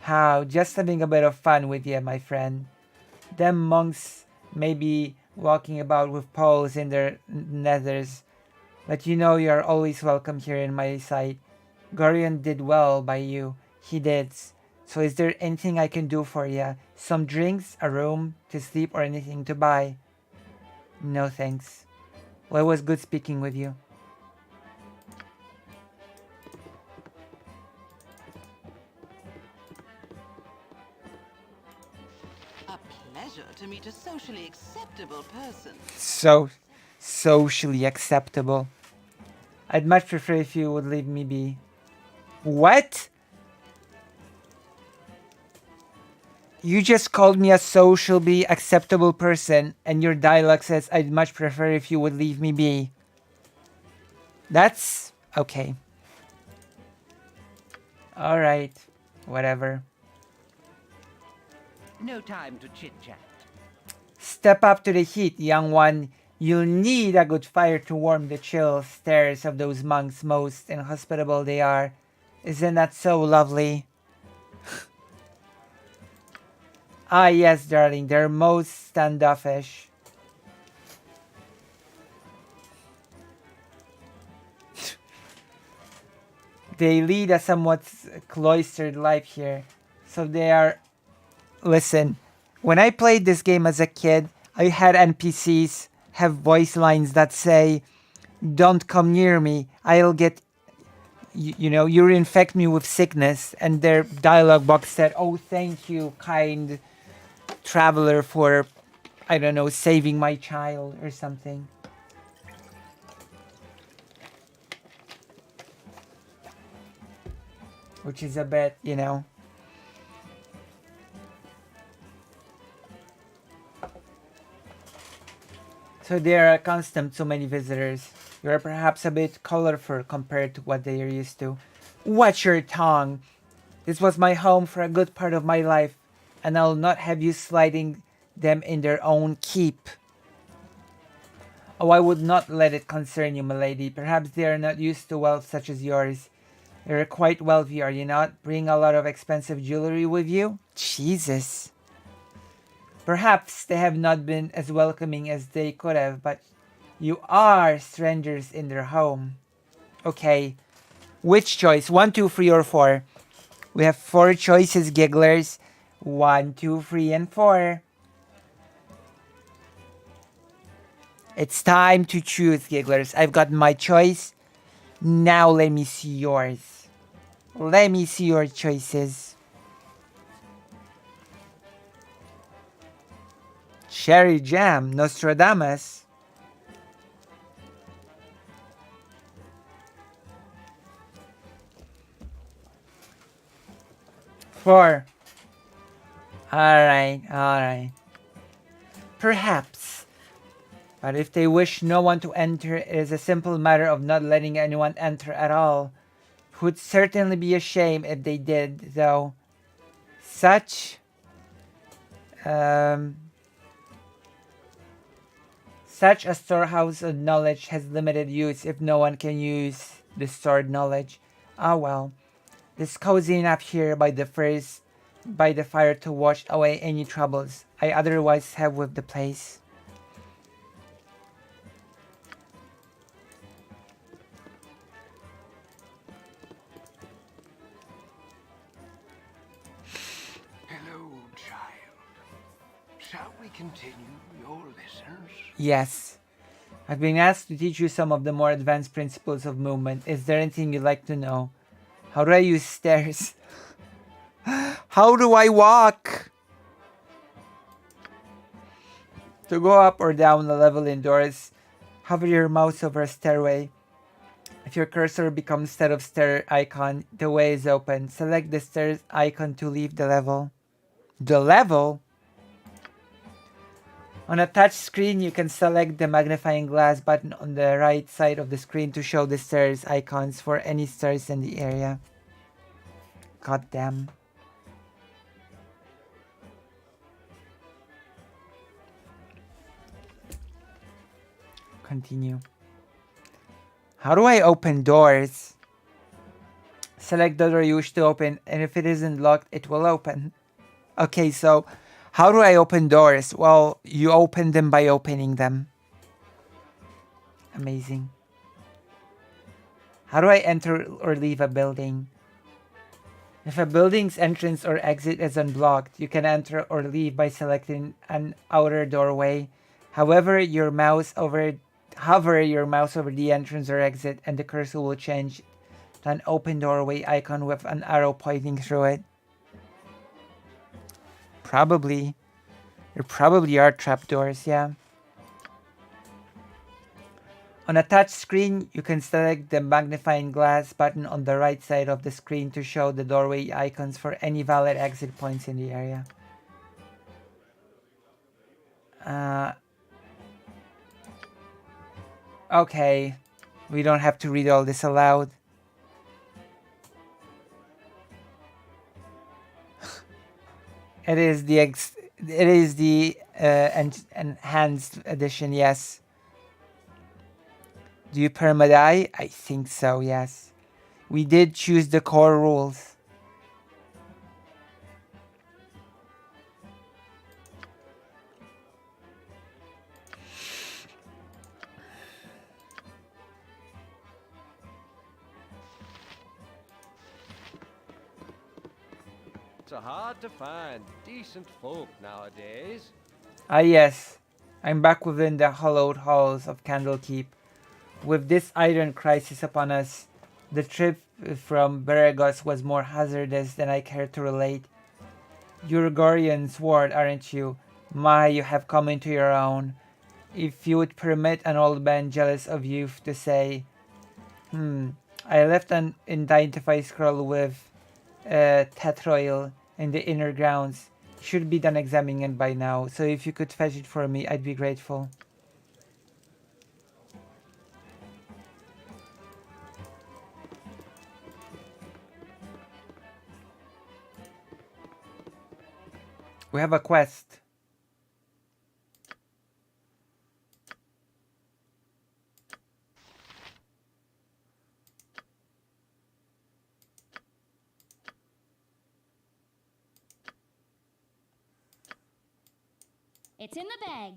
How? Just having a bit of fun with you, my friend. Them monks may be walking about with poles in their nethers, but you know you are always welcome here in my sight. Gorion did well by you. He did. So is there anything I can do for you? Some drinks, a room to sleep, or anything to buy? No thanks. Well, it was good speaking with you. A pleasure to meet a socially acceptable person. So socially acceptable. I'd much prefer if you would leave me be. What? You just called me a socially acceptable person, and your dialogue says I'd much prefer if you would leave me be. That's okay. Alright. Whatever. No time to chit-chat. Step up to the heat, young one. You'll need a good fire to warm the chill stares of those monks. Most inhospitable they are. Isn't that so lovely? Ah, yes, darling, they're most standoffish. They lead a somewhat cloistered life here. So they are... Listen, when I played this game as a kid, I had NPCs have voice lines that say, "Don't come near me, I'll get... you'll infect me with sickness." And their dialogue box said, "Oh, thank you, kind traveler, for, I don't know, saving my child," or something. Which is a bit, So they are accustomed to many visitors. You are perhaps a bit colorful compared to what they are used to. Watch your tongue! This was my home for a good part of my life, and I'll not have you sliding them in their own keep. Oh, I would not let it concern you, milady. Perhaps they are not used to wealth such as yours. You're quite wealthy, are you not? Bring a lot of expensive jewelry with you? Jesus. Perhaps they have not been as welcoming as they could have, but you are strangers in their home. Okay. Which choice? 1, 2, 3, or 4? We have 4 choices, gigglers. 1, 2, 3, and 4. It's time to choose, gigglers. I've got my choice. Now let me see yours. Let me see your choices. Cherry jam, Nostradamus. Four. Alright. Perhaps. But if they wish no one to enter, it is a simple matter of not letting anyone enter at all. It would certainly be a shame if they did, though. Such a storehouse of knowledge has limited use if no one can use the stored knowledge. Ah well. It's cozy enough here by the fire to wash away any troubles I otherwise have with the place. Hello, child. Shall we continue your lessons? Yes. I've been asked to teach you some of the more advanced principles of movement. Is there anything you'd like to know? How do I use stairs? How do I walk? To go up or down the level indoors, hover your mouse over a stairway. If your cursor becomes instead of stair icon, the way is open. Select the stairs icon to leave the level. The level? On a touch screen, you can select the magnifying glass button on the right side of the screen to show the stairs icons for any stairs in the area. God damn. Continue. How do I open doors? Select the door you wish to open, and if it isn't locked, it will open. Okay, so how do I open doors? Well, you open them by opening them. Amazing. How do I enter or leave a building? If a building's entrance or exit is unblocked, you can enter or leave by selecting an outer doorway. However, hover your mouse over the entrance or exit, and the cursor will change to an open doorway icon with an arrow pointing through it. Probably. There probably are trapdoors, yeah. On a touch screen, you can select the magnifying glass button on the right side of the screen to show the doorway icons for any valid exit points in the area. Okay, we don't have to read all this aloud. It is the enhanced edition, yes. Do you permadie? I think so, yes. We did choose the core rules. It's hard to find decent folk nowadays. Ah yes, I'm back within the hollowed halls of Candlekeep. With this iron crisis upon us, the trip from Beregos was more hazardous than I care to relate. You're Gorian's ward, aren't you? My, you have come into your own. If you would permit an old man jealous of youth to say, I left an identify scroll with Tetroil in the inner grounds. Should be done examining by now, so if you could fetch it for me, I'd be grateful. We have a quest. It's in the bag.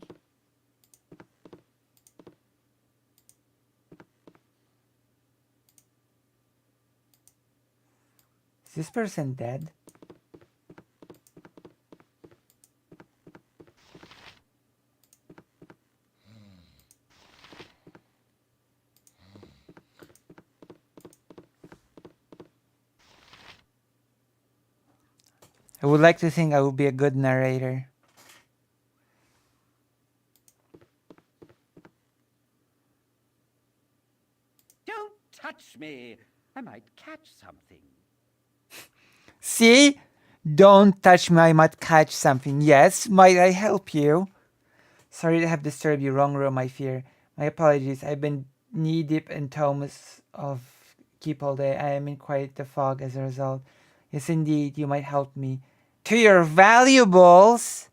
Is this person dead? I would like to think I would be a good narrator. Don't touch me. I might catch something. See? Don't touch me, I might catch something. Yes, might I help you? Sorry to have disturbed you. Wrong room, I fear. My apologies. I've been knee-deep in tomes of Keep all day. I am in quite the fog as a result. Yes, indeed, you might help me. To your valuables!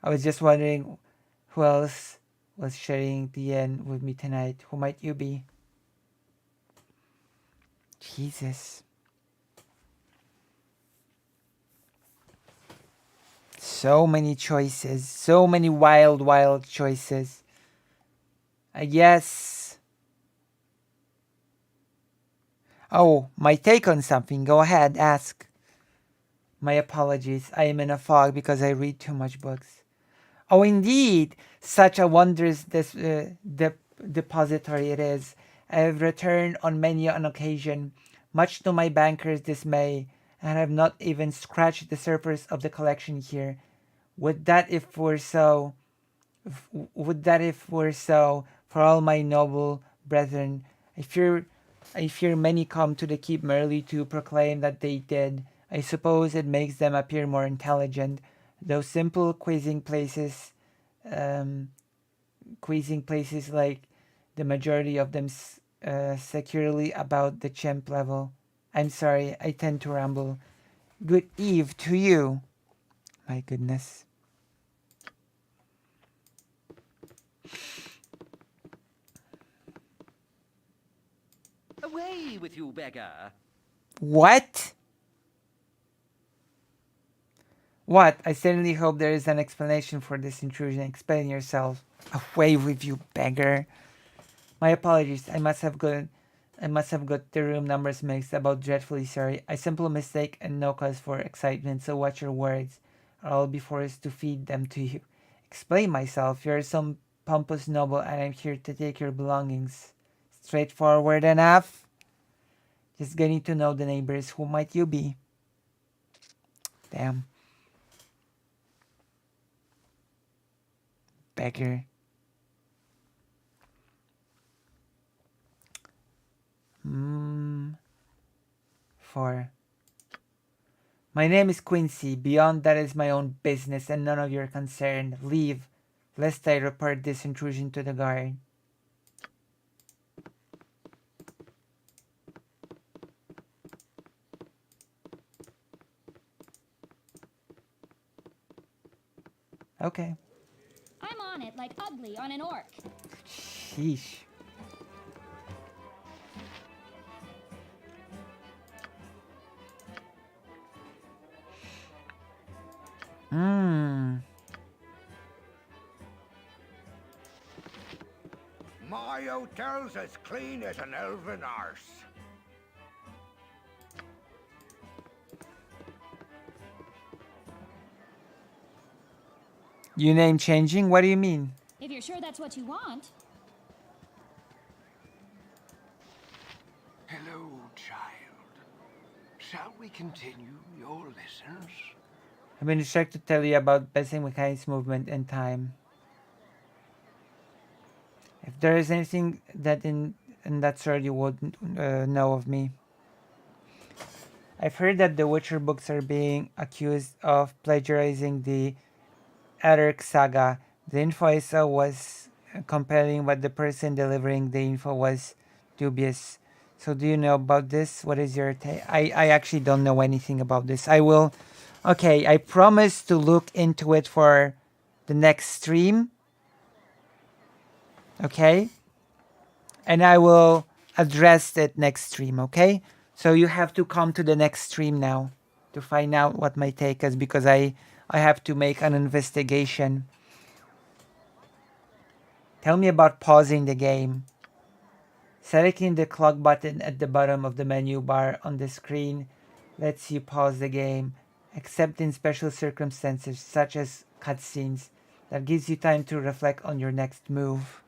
I was just wondering who else was sharing the end with me tonight. Who might you be? Jesus. So many choices. So many wild, wild choices. I guess. Oh, my take on something. Go ahead, ask. My apologies. I am in a fog because I read too much books. Oh, indeed. Such a wondrous depository it is. I have returned on many an occasion, much to my banker's dismay, and have not even scratched the surface of the collection here. Would that if were so, for all my noble brethren. I fear many come to the keep merely to proclaim that they did. I suppose it makes them appear more intelligent. Those simple quizzing places like the majority of them securely about the chimp level. I'm sorry, I tend to ramble. Good eve to you. My goodness. Away with you, beggar. What? What? I certainly hope there is an explanation for this intrusion. Explain yourself. Away with you, beggar. My apologies. I must have got the room numbers mixed. About dreadfully sorry. A simple mistake and no cause for excitement. So watch your words, or I'll be forced to feed them to you. Explain myself. You're some pompous noble, and I'm here to take your belongings. Straightforward enough. Just getting to know the neighbors. Who might you be? Damn. Beggar. 4. My name is Quincy. Beyond that is my own business and none of your concern. Leave, lest I report this intrusion to the guard. Okay. I'm on it like ugly on an orc. Sheesh. My hotel's as clean as an elven arse. You name changing? What do you mean? If you're sure that's what you want. Hello, child. Shall we continue your lessons? I've been instructed to tell you about basic mechanics, movement, and time. If there is anything that in that sort you wouldn't know of me. I've heard that the Witcher books are being accused of plagiarizing the Eric saga. The info I saw was compelling, but the person delivering the info was dubious. So do you know about this? What is your take? I actually don't know anything about this. I will... Okay, I promise to look into it for the next stream. Okay? And I will address it next stream, okay? So you have to come to the next stream now to find out what my take is, because I have to make an investigation. Tell me about pausing the game. Selecting the clock button at the bottom of the menu bar on the screen lets you pause the game, except in special circumstances such as cutscenes. That gives you time to reflect on your next move.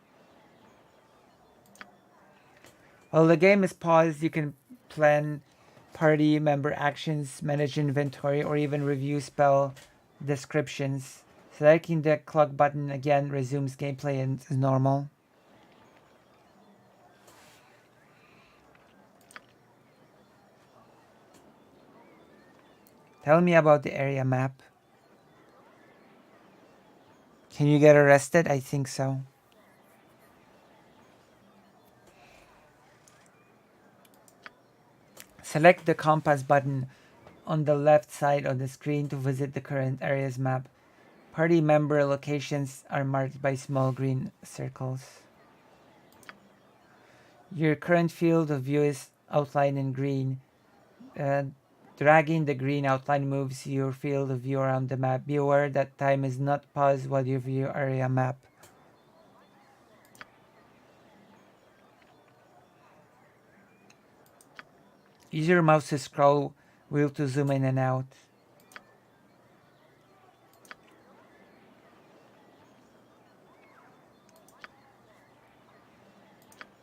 While the game is paused, you can plan party member actions, manage inventory, or even review spell descriptions. Selecting the clock button again resumes gameplay as normal. Tell me about the area map. Can you get arrested? I think so. Select the compass button on the left side of the screen to visit the current area's map. Party member locations are marked by small green circles. Your current field of view is outlined in green. Dragging the green outline moves your field of view around the map. Be aware that time is not paused while you view area map. Use your mouse to scroll wheel to zoom in and out.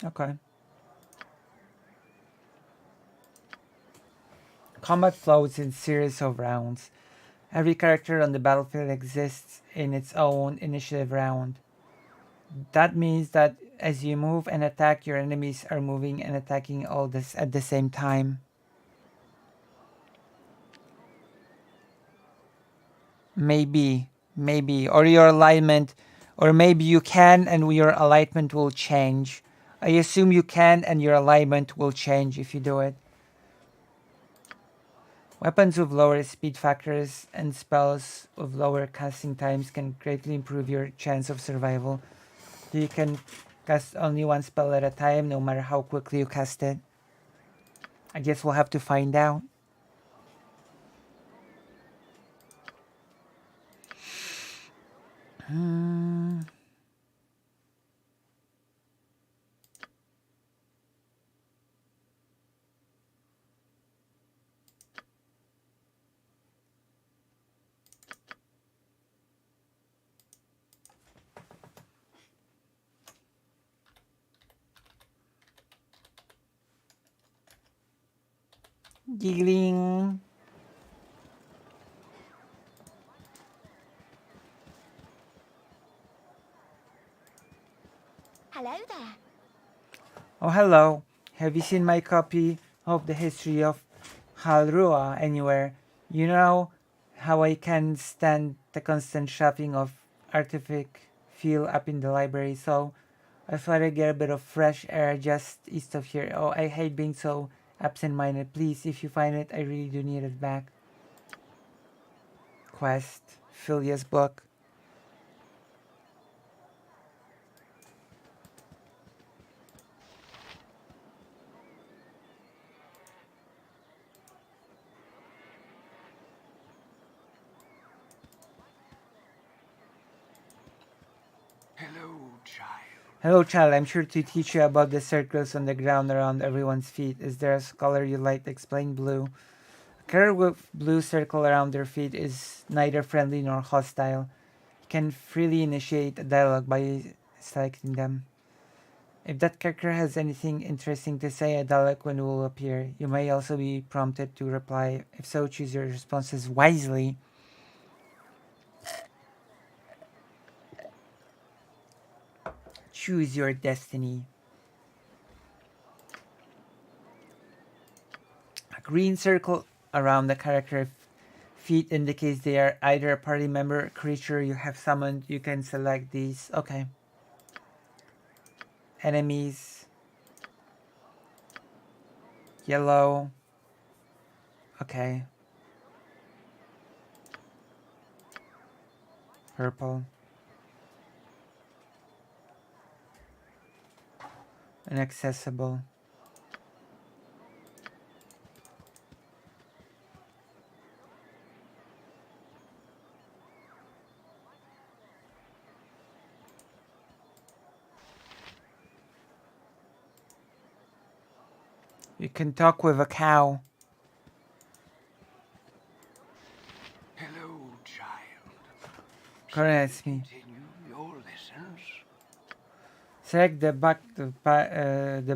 Okay. Combat flows in series of rounds. Every character on the battlefield exists in its own initiative round. That means that as you move and attack, your enemies are moving and attacking all this at the same time. Maybe, or your alignment, or maybe you can and your alignment will change. I assume you can and your alignment will change if you do it. Weapons with lower speed factors and spells with lower casting times can greatly improve your chance of survival. You can cast only one spell at a time, no matter how quickly you cast it. I guess we'll have to find out. Giggling. Hello there. Oh, hello. Have you seen my copy of the history of Halrua anywhere? You know how I can't stand the constant shoving of artifact fuel up in the library, so I thought I'd get a bit of fresh air just east of here. Oh, I hate being so absent-minded. Please, if you find it, I really do need it back. Quest. Philia's book. Hello, child. Hello, child. I'm sure to teach you about the circles on the ground around everyone's feet. Is there a color you like to explain? Blue. A color with blue circle around their feet is neither friendly nor hostile. You can freely initiate a dialogue by selecting them. If that character has anything interesting to say, a dialogue one will appear. You may also be prompted to reply. If so, choose your responses wisely. Choose your destiny. A green circle around the character feet indicates they are either a party member or creature you have summoned. You can select these. Okay. Enemies. Yellow. Okay. Purple. Inaccessible. You can talk with a cow. Hello, child. Correct me. Continue your lessons. Select the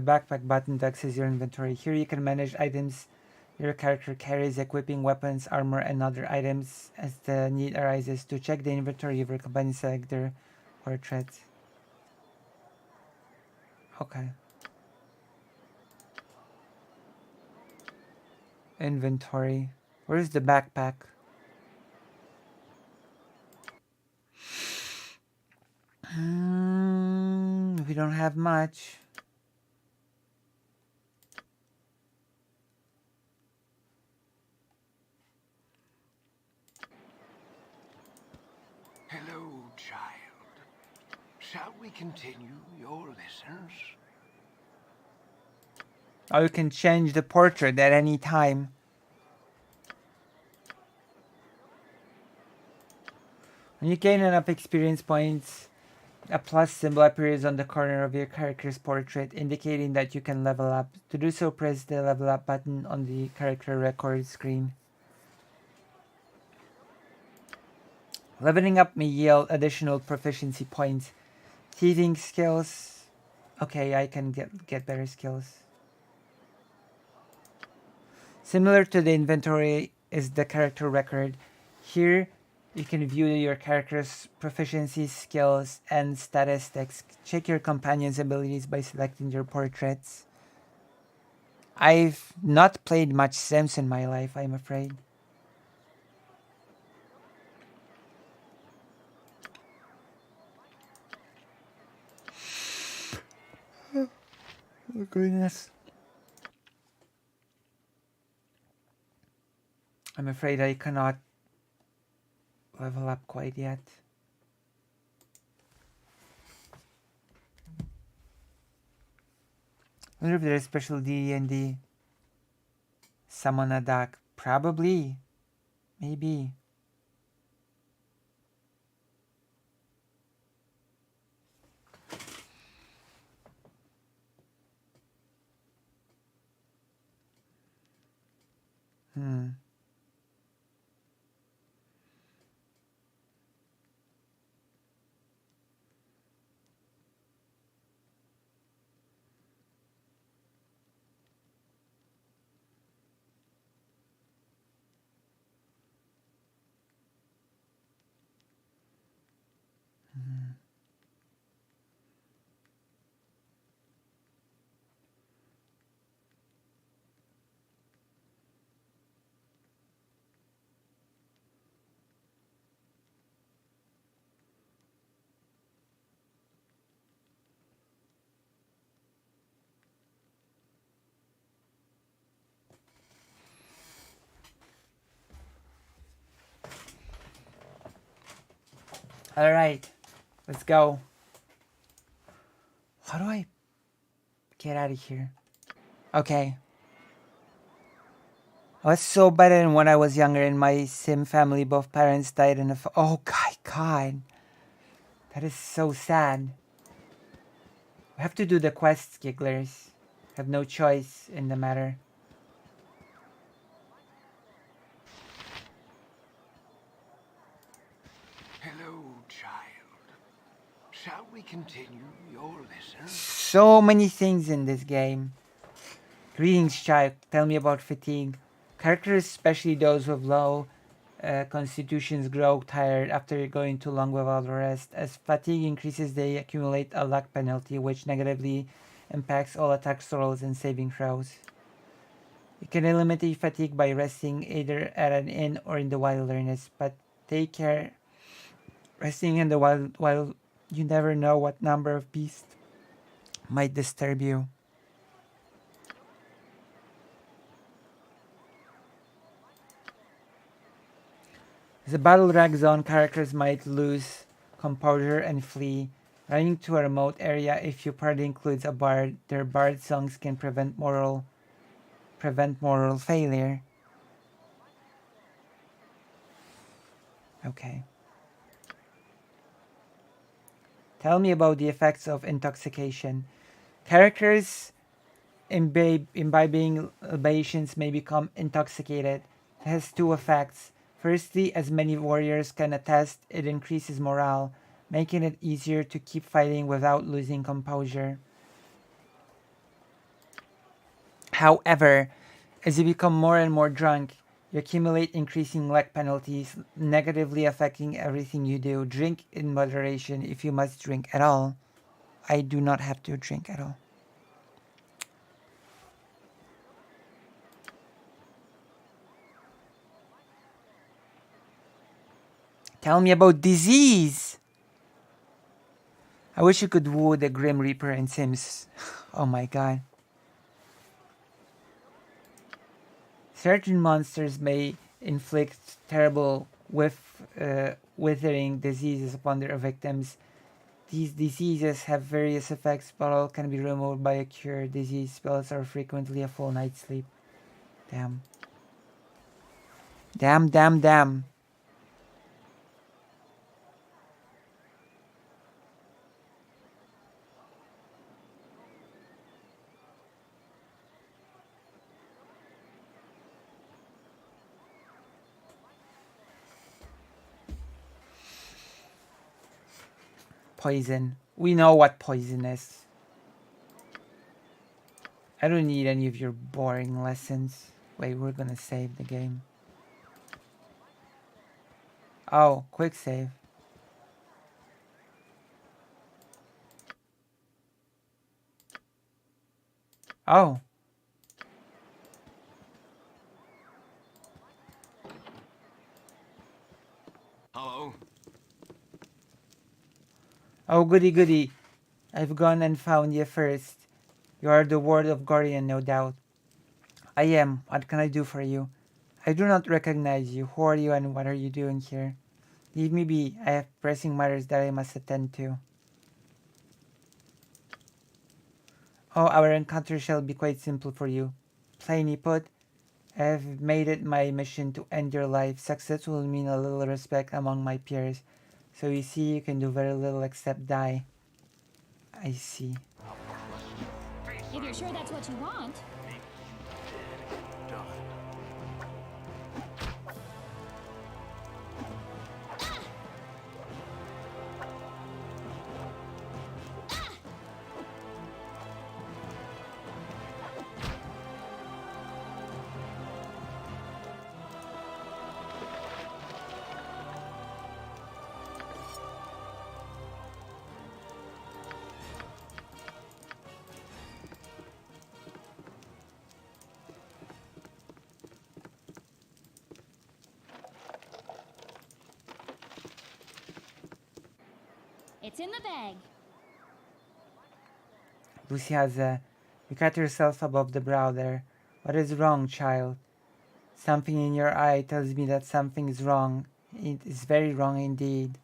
backpack button to access your inventory. Here you can manage items your character carries, equipping weapons, armor, and other items as the need arises. To check the inventory of your companion, select their portrait. Okay. Inventory. Where's the backpack? We don't have much. Hello, child. Shall we continue your lessons? Oh, you can change the portrait at any time. When you gain enough experience points, a plus symbol appears on the corner of your character's portrait, indicating that you can level up. To do so, press the level up button on the character record screen. Leveling up may yield additional proficiency points. Thieving skills. Okay, I can get better skills. Similar to the inventory is the character record. Here, you can view your character's proficiency, skills, and statistics. Check your companion's abilities by selecting your portraits. I've not played much Sims in my life, I'm afraid. Oh goodness. I'm afraid I cannot level up quite yet. I wonder if there's special D&D. Summon a duck. Probably. Maybe. Alright. Let's go. How do I get out of here? Okay. I was so bad and when I was younger in my sim family, both parents died in a... Oh, God. That is so sad. We have to do the quests, gigglers. Have no choice in the matter. Hello, child. Shall we continue your lesson? So many things in this game. Greetings, child. Tell me about fatigue. Characters, especially those with low constitutions, grow tired after going too long without rest. As fatigue increases, they accumulate a luck penalty, which negatively impacts all attack rolls and saving throws. You can eliminate fatigue by resting either at an inn or in the wilderness, but take care. Resting in the wild, while you never know what number of beasts might disturb you. As the battle drags on, characters might lose composure and flee. Running to a remote area, if your party includes a bard, their bard songs can prevent moral failure. Okay. Tell me about the effects of intoxication. Characters imbibing libations may become intoxicated. It has two effects. Firstly, as many warriors can attest, it increases morale, making it easier to keep fighting without losing composure. However, as you become more and more drunk, you accumulate increasing luck penalties, negatively affecting everything you do. Drink in moderation if you must drink at all. I do not have to drink at all. Tell me about disease! I wish you could woo the Grim Reaper in Sims. Oh my god. Certain monsters may inflict terrible withering diseases upon their victims. These diseases have various effects, but all can be removed by a cure. Disease spells are frequently a full night's sleep. Damn. Damn, damn, damn. Poison. We know what poison is. I don't need any of your boring lessons. Wait, we're gonna save the game. Oh, quick save. Oh. Hello? Oh, goody goody. I've gone and found you first. You are the ward of Guardian, no doubt. I am. What can I do for you? I do not recognize you. Who are you and what are you doing here? Leave me be. I have pressing matters that I must attend to. Oh, our encounter shall be quite simple for you. Plainly put, I have made it my mission to end your life. Success will mean a little respect among my peers. So you see, you can do very little except die. I see. If you're sure that's what you want. It's in the bag. Lucy has you cut yourself above the brow there. What is wrong, child? Something in your eye tells me that something is wrong. It is very wrong indeed.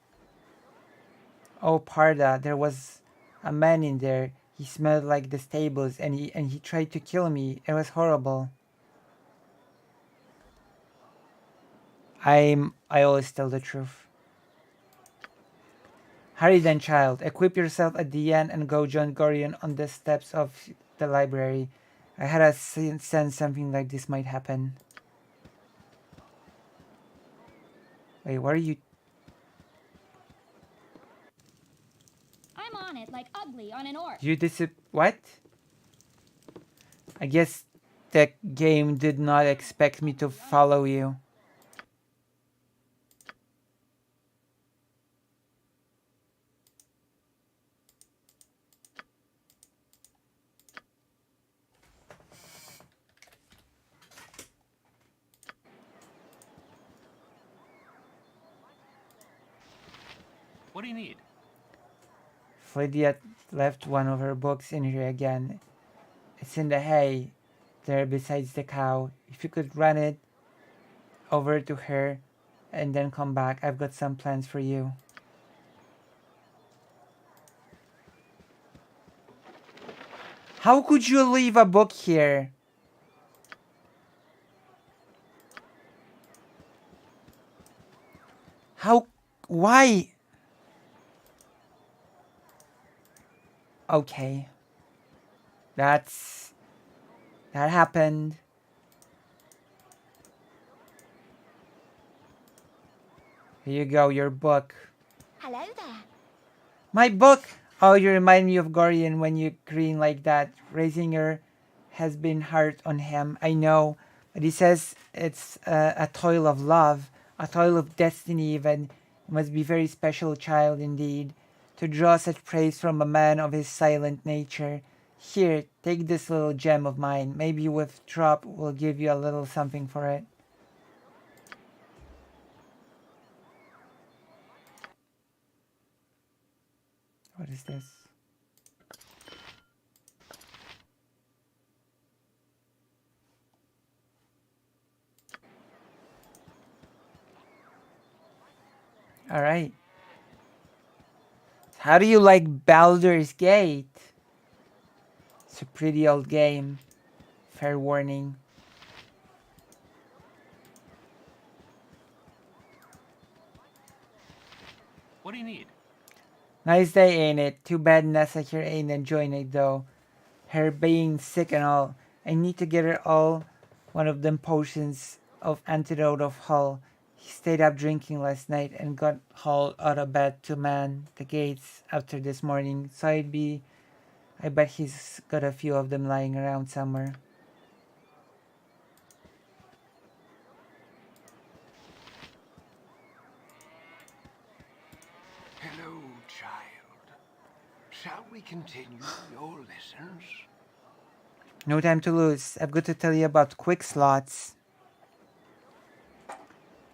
Oh, Parda, there was a man in there. He smelled like the stables and he tried to kill me. It was horrible. I always tell the truth. Hurry then, child. Equip yourself at the end and go join Gorion on the steps of the library. I had a sense something like this might happen. Wait, what are you... I'm on it like ugly on an orc. You what? I guess the game did not expect me to follow you. What do you need? Flydia left one of her books in here again. It's in the hay, there besides the cow. If you could run it over to her and then come back, I've got some plans for you. How could you leave a book here? How? Why? Okay. That happened. Here you go, your book. Hello there. My book! Oh, you remind me of Gorion when you grin like that. Raising her has been hard on him, I know. But he says it's a toil of love, a toil of destiny even. It must be very special child indeed, to draw such praise from a man of his silent nature. Here, take this little gem of mine. Maybe with drop will give you a little something for it. What is this? All right. How do you like Baldur's Gate? It's a pretty old game. Fair warning. What do you need? Nice day, ain't it? Too bad Nessa here ain't enjoying it though. Her being sick and all. I need to get her all one of them potions of antidote of Hull. He stayed up drinking last night and got hauled out of bed to man the gates after this morning. So I bet he's got a few of them lying around somewhere. Hello, child. Shall we continue your lessons? No time to lose. I've got to tell you about quick slots.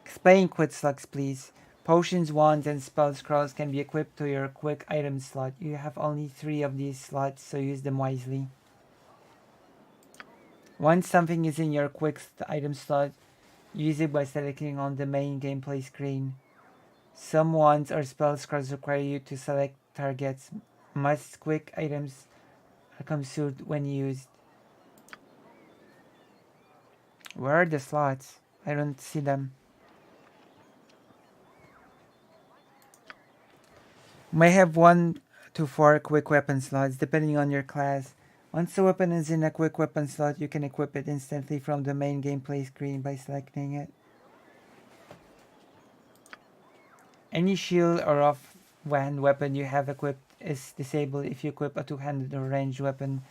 Explain quick slots, please. Potions, wands, and spell scrolls can be equipped to your quick item slot. You have only 3 of these slots, so use them wisely. Once something is in your quick item slot, use it by selecting on the main gameplay screen. Some wands or spell scrolls require you to select targets. Most quick items are consumed when used. Where are the slots? I don't see them. May have 1 to 4 quick weapon slots depending on your class. Once the weapon is in a quick weapon slot, you can equip it instantly from the main gameplay screen by selecting it. Any shield or offhand weapon you have equipped is disabled if you equip a two-handed or ranged weapon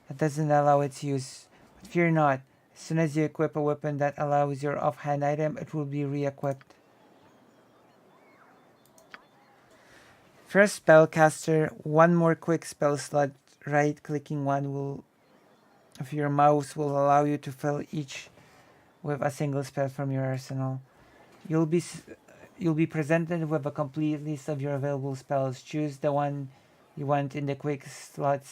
that doesn't allow its use. But fear not, as soon as you equip a weapon that allows your offhand item, it will be re-equipped. First spellcaster, 1 more quick spell slot. Right-clicking one of your mouse will allow you to fill each with a single spell from your arsenal. You'll be presented with a complete list of your available spells. Choose the one you want in the quick spell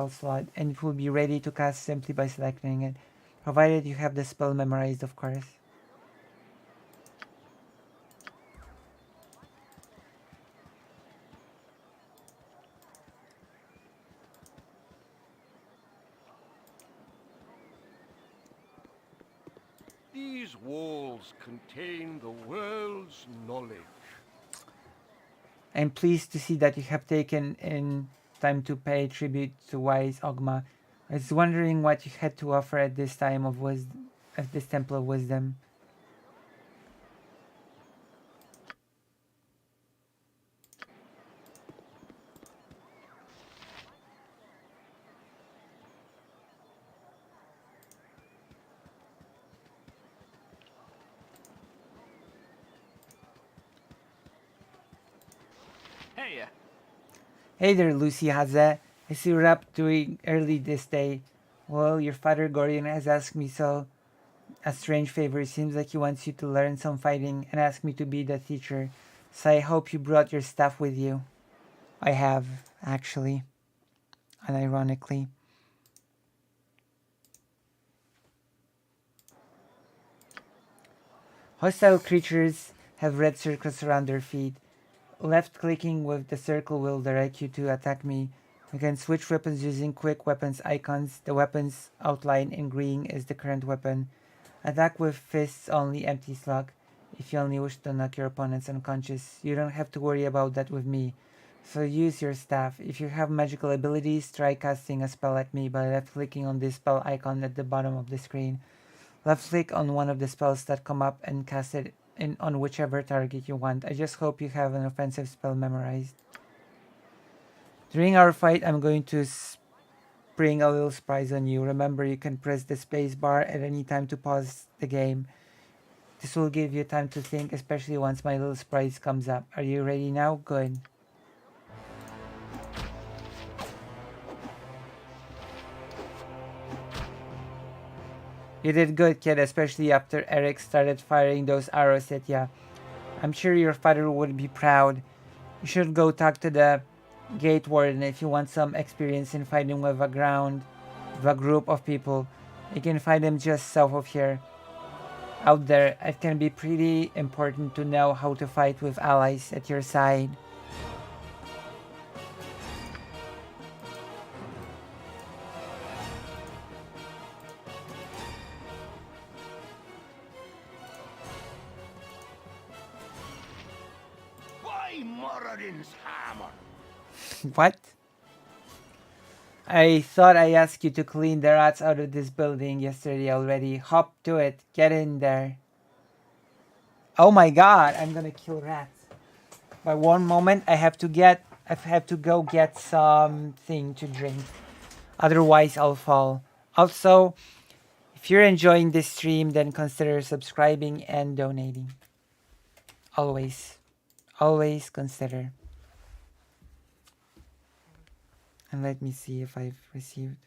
slot, and it will be ready to cast simply by selecting it, provided you have the spell memorized, of course. These walls contain the world's knowledge. I'm pleased to see that you have taken in time to pay tribute to wise Ogma. I was wondering what you had to offer at this time of wisdom, at this temple of wisdom. Hey, Hey there, Lucy Haza. I see you're up doing early this day. Well, your father Gorion has asked me so. A strange favor. It seems like he wants you to learn some fighting and asked me to be the teacher. So I hope you brought your staff with you. I have, actually. Unironically. Hostile creatures have red circles around their feet. Left clicking with the circle will direct you to attack me. You can switch weapons using quick weapons icons. The weapon's outline in green is the current weapon. Attack with fists only empty slug. If you only wish to knock your opponents unconscious, you don't have to worry about that with me. So use your staff. If you have magical abilities, try casting a spell at me by left clicking on this spell icon at the bottom of the screen. Left click on one of the spells that come up and cast it on whichever target you want. I just hope you have an offensive spell memorized. During our fight, I'm going to spring a little surprise on you. Remember, you can press the space bar at any time to pause the game. This will give you time to think, especially once my little surprise comes up. Are you ready now? Good. You did good, kid, especially after Eric started firing those arrows at ya. I'm sure your father would be proud. You should go talk to the gate warden if you want some experience in fighting with a group of people. You can find them just south of here. Out there, it can be pretty important to know how to fight with allies at your side. Why Moradin's hammer? What? I thought I asked you to clean the rats out of this building yesterday already. Hop to it. Get in there. Oh my god, I'm gonna kill rats. By one moment, I have to go get something to drink. Otherwise, I'll fall. Also, if you're enjoying this stream, then consider subscribing and donating. Always. Always consider. And let me see if I've received.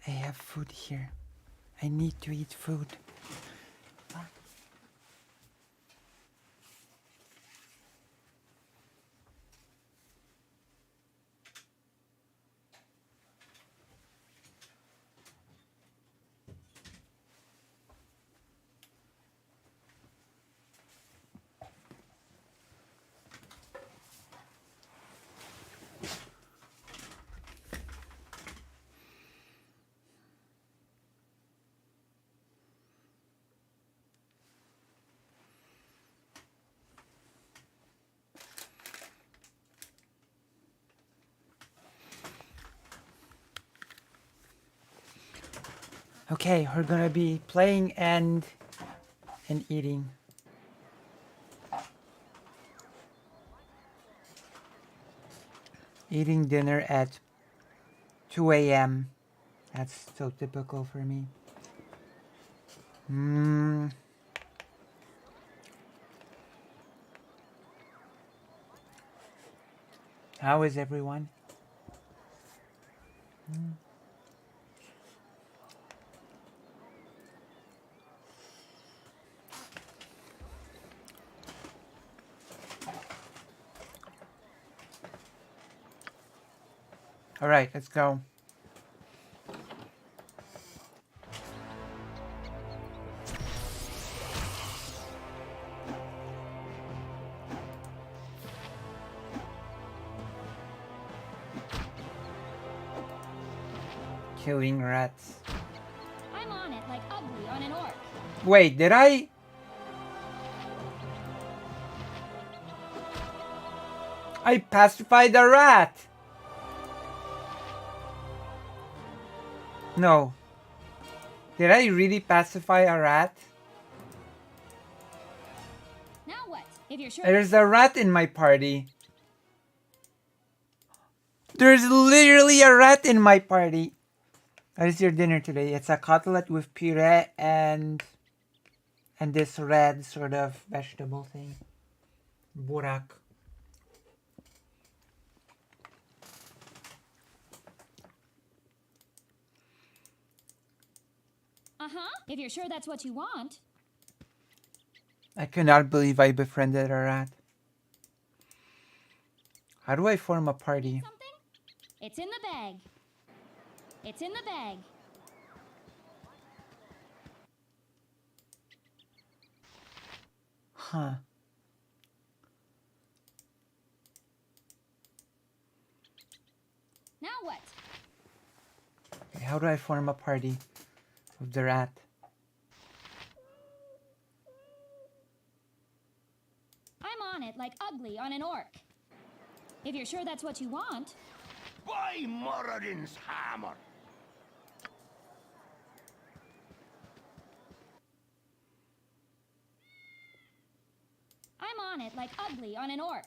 I have food here. I need to eat food. Okay, we're gonna be playing and eating. Eating dinner at 2 a.m. That's so typical for me. How is everyone? All right, let's go. Killing rats. I'm on it like ugly on an orc. Wait, did I? I pacified a rat! No. Did I really pacify a rat? Now what? If you're sure. There's a rat in my party. There's literally a rat in my party. What is your dinner today? It's a cutlet with puree and this red sort of vegetable thing. Burak. If you're sure that's what you want. I cannot believe I befriended a rat. How do I form a party? Something? It's in the bag. It's in the bag. Huh. Now what? Okay, how do I form a party with the rat? I'm on it like ugly on an orc. If you're sure that's what you want. By Moradin's hammer! I'm on it like ugly on an orc.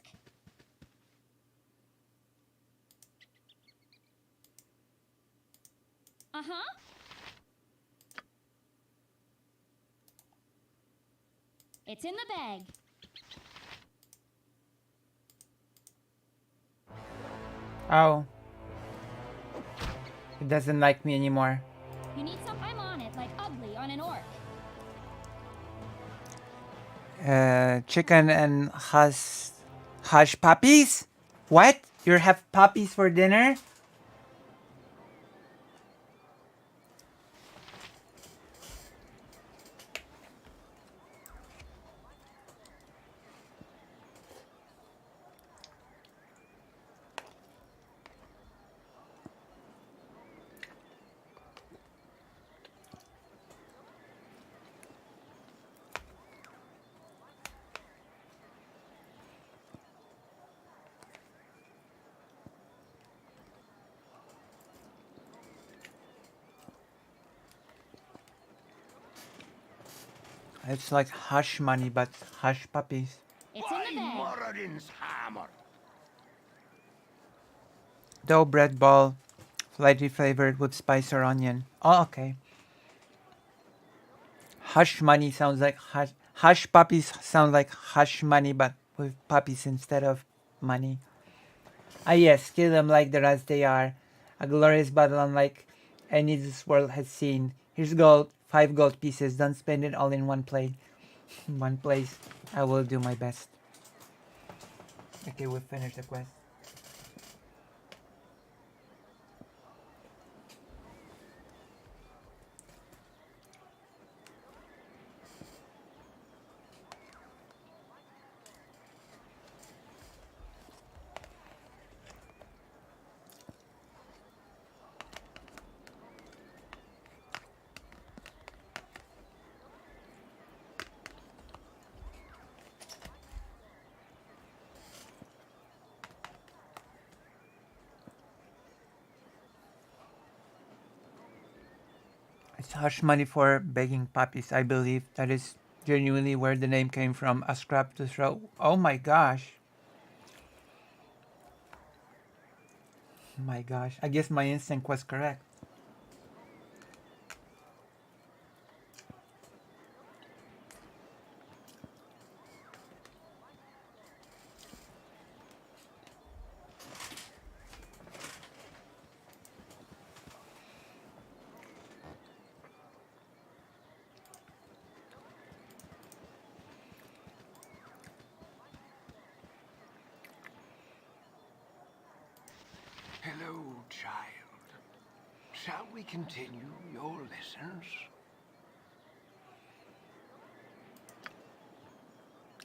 It's in the bag. Oh. It doesn't like me anymore. You need some. I'm on it like ugly on an orc. Chicken and hush puppies? What? You have puppies for dinner? It's like hush money, but hush puppies. It's in the bag. Moradin's hammer! Dough bread ball, lightly flavored with spice or onion. Oh, okay. Hush money sounds like hush puppies sound like hush money, but with puppies instead of money. Ah yes, kill them like the rats they are. A glorious battle unlike any this world has seen. Here's gold, 5 gold pieces. Don't spend it all in one plate. In one place. I will do my best. Okay, we've finished the quest. It's hush money for begging puppies, I believe. That is genuinely where the name came from. A scrap to throw. Oh my gosh. My gosh. I guess my instinct was correct. Hello, child. Shall we continue your lessons?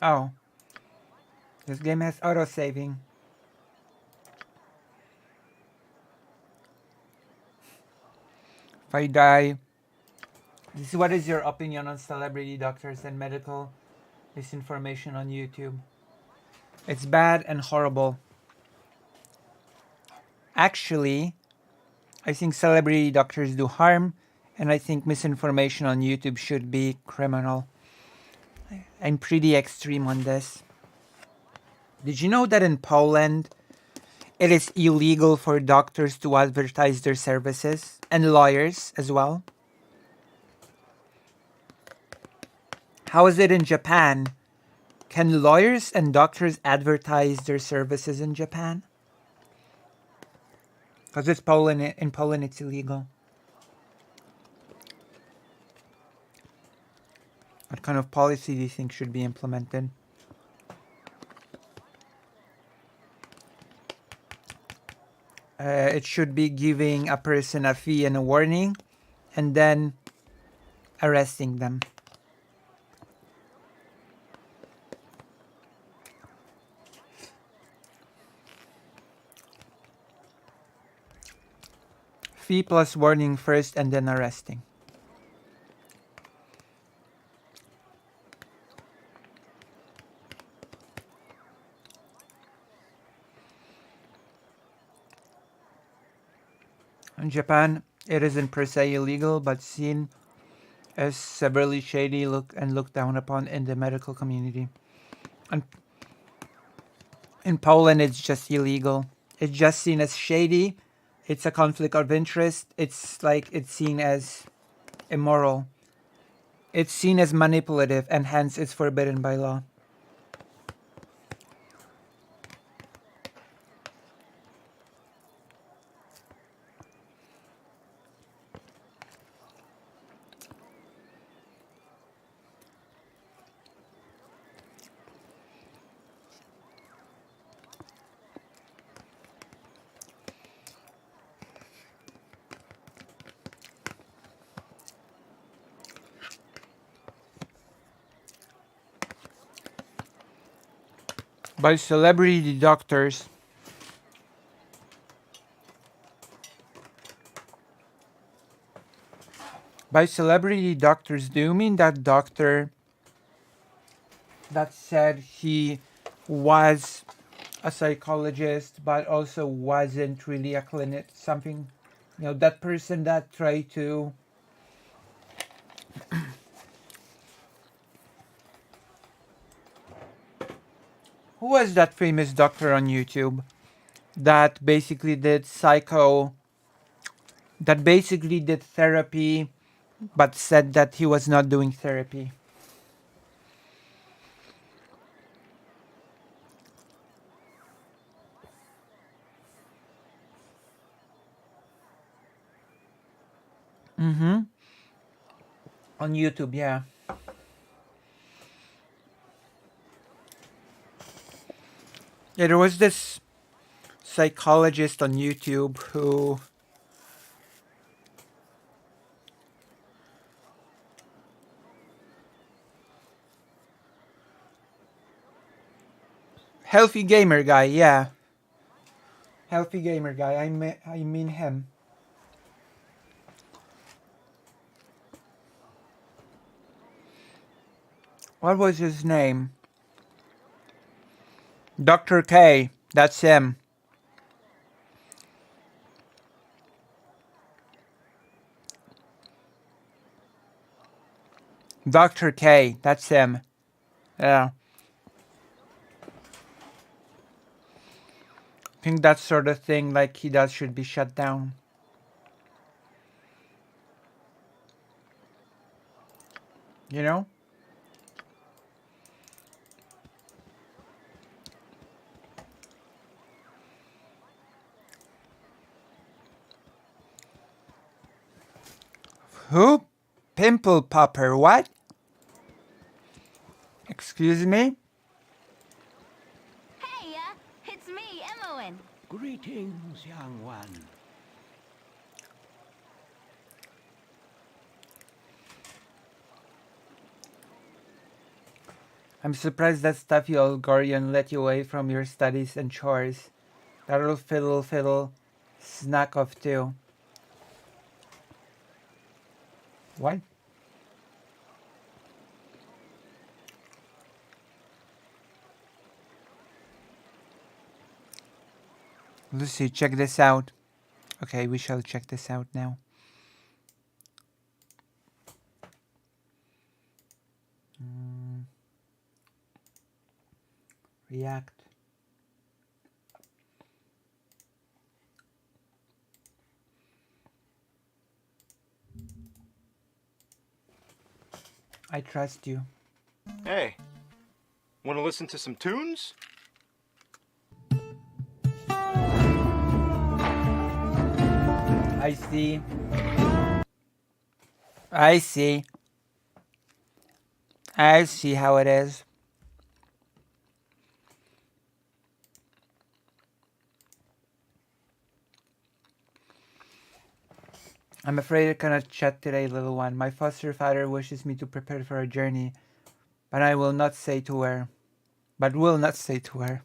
Oh. This game has auto-saving. If I die... This is what is your opinion on celebrity doctors and medical misinformation on YouTube? It's bad and horrible. Actually, I think celebrity doctors do harm, and I think misinformation on YouTube should be criminal. I'm pretty extreme on this. Did you know that in Poland, it is illegal for doctors to advertise their services, and lawyers as well? How is it in Japan? Can lawyers and doctors advertise their services in Japan? Because it's Poland. In Poland, it's illegal. What kind of policy do you think should be implemented? It should be giving a person a fee and a warning, and then arresting them. Fee plus warning first, and then arresting. In Japan, it isn't per se illegal, but seen as severely shady looked down upon in the medical community. And in Poland, it's just illegal. It's just seen as shady. It's a conflict of interest. It's like it's seen as immoral. It's seen as manipulative, and hence it's forbidden by law. By celebrity doctors. By celebrity doctors, do you mean that doctor that said he was a psychologist but also wasn't really a clinic, something, that person that tried to who was that famous doctor on YouTube that basically did therapy but said that he was not doing therapy? Mm-hmm. On YouTube, yeah. Yeah, there was this psychologist on YouTube who healthy gamer guy, yeah. Healthy gamer guy. I mean him. What was his name? Dr. K. That's him. Dr. K. That's him. Yeah. I think that sort of thing like he does should be shut down. You know? Who? Pimple popper, what? Excuse me? Hey, it's me, Emmoen. Greetings, young one. I'm surprised that stuffy old Gorion let you away from your studies and chores. That'll fiddle snack off too. What? Lucy, check this out. Okay, we shall check this out now. React. I trust you. Hey, want to listen to some tunes? I see. I see. I see how it is. I'm afraid I cannot chat today, little one. My foster father wishes me to prepare for a journey, but I will not say to where. But will not say to where.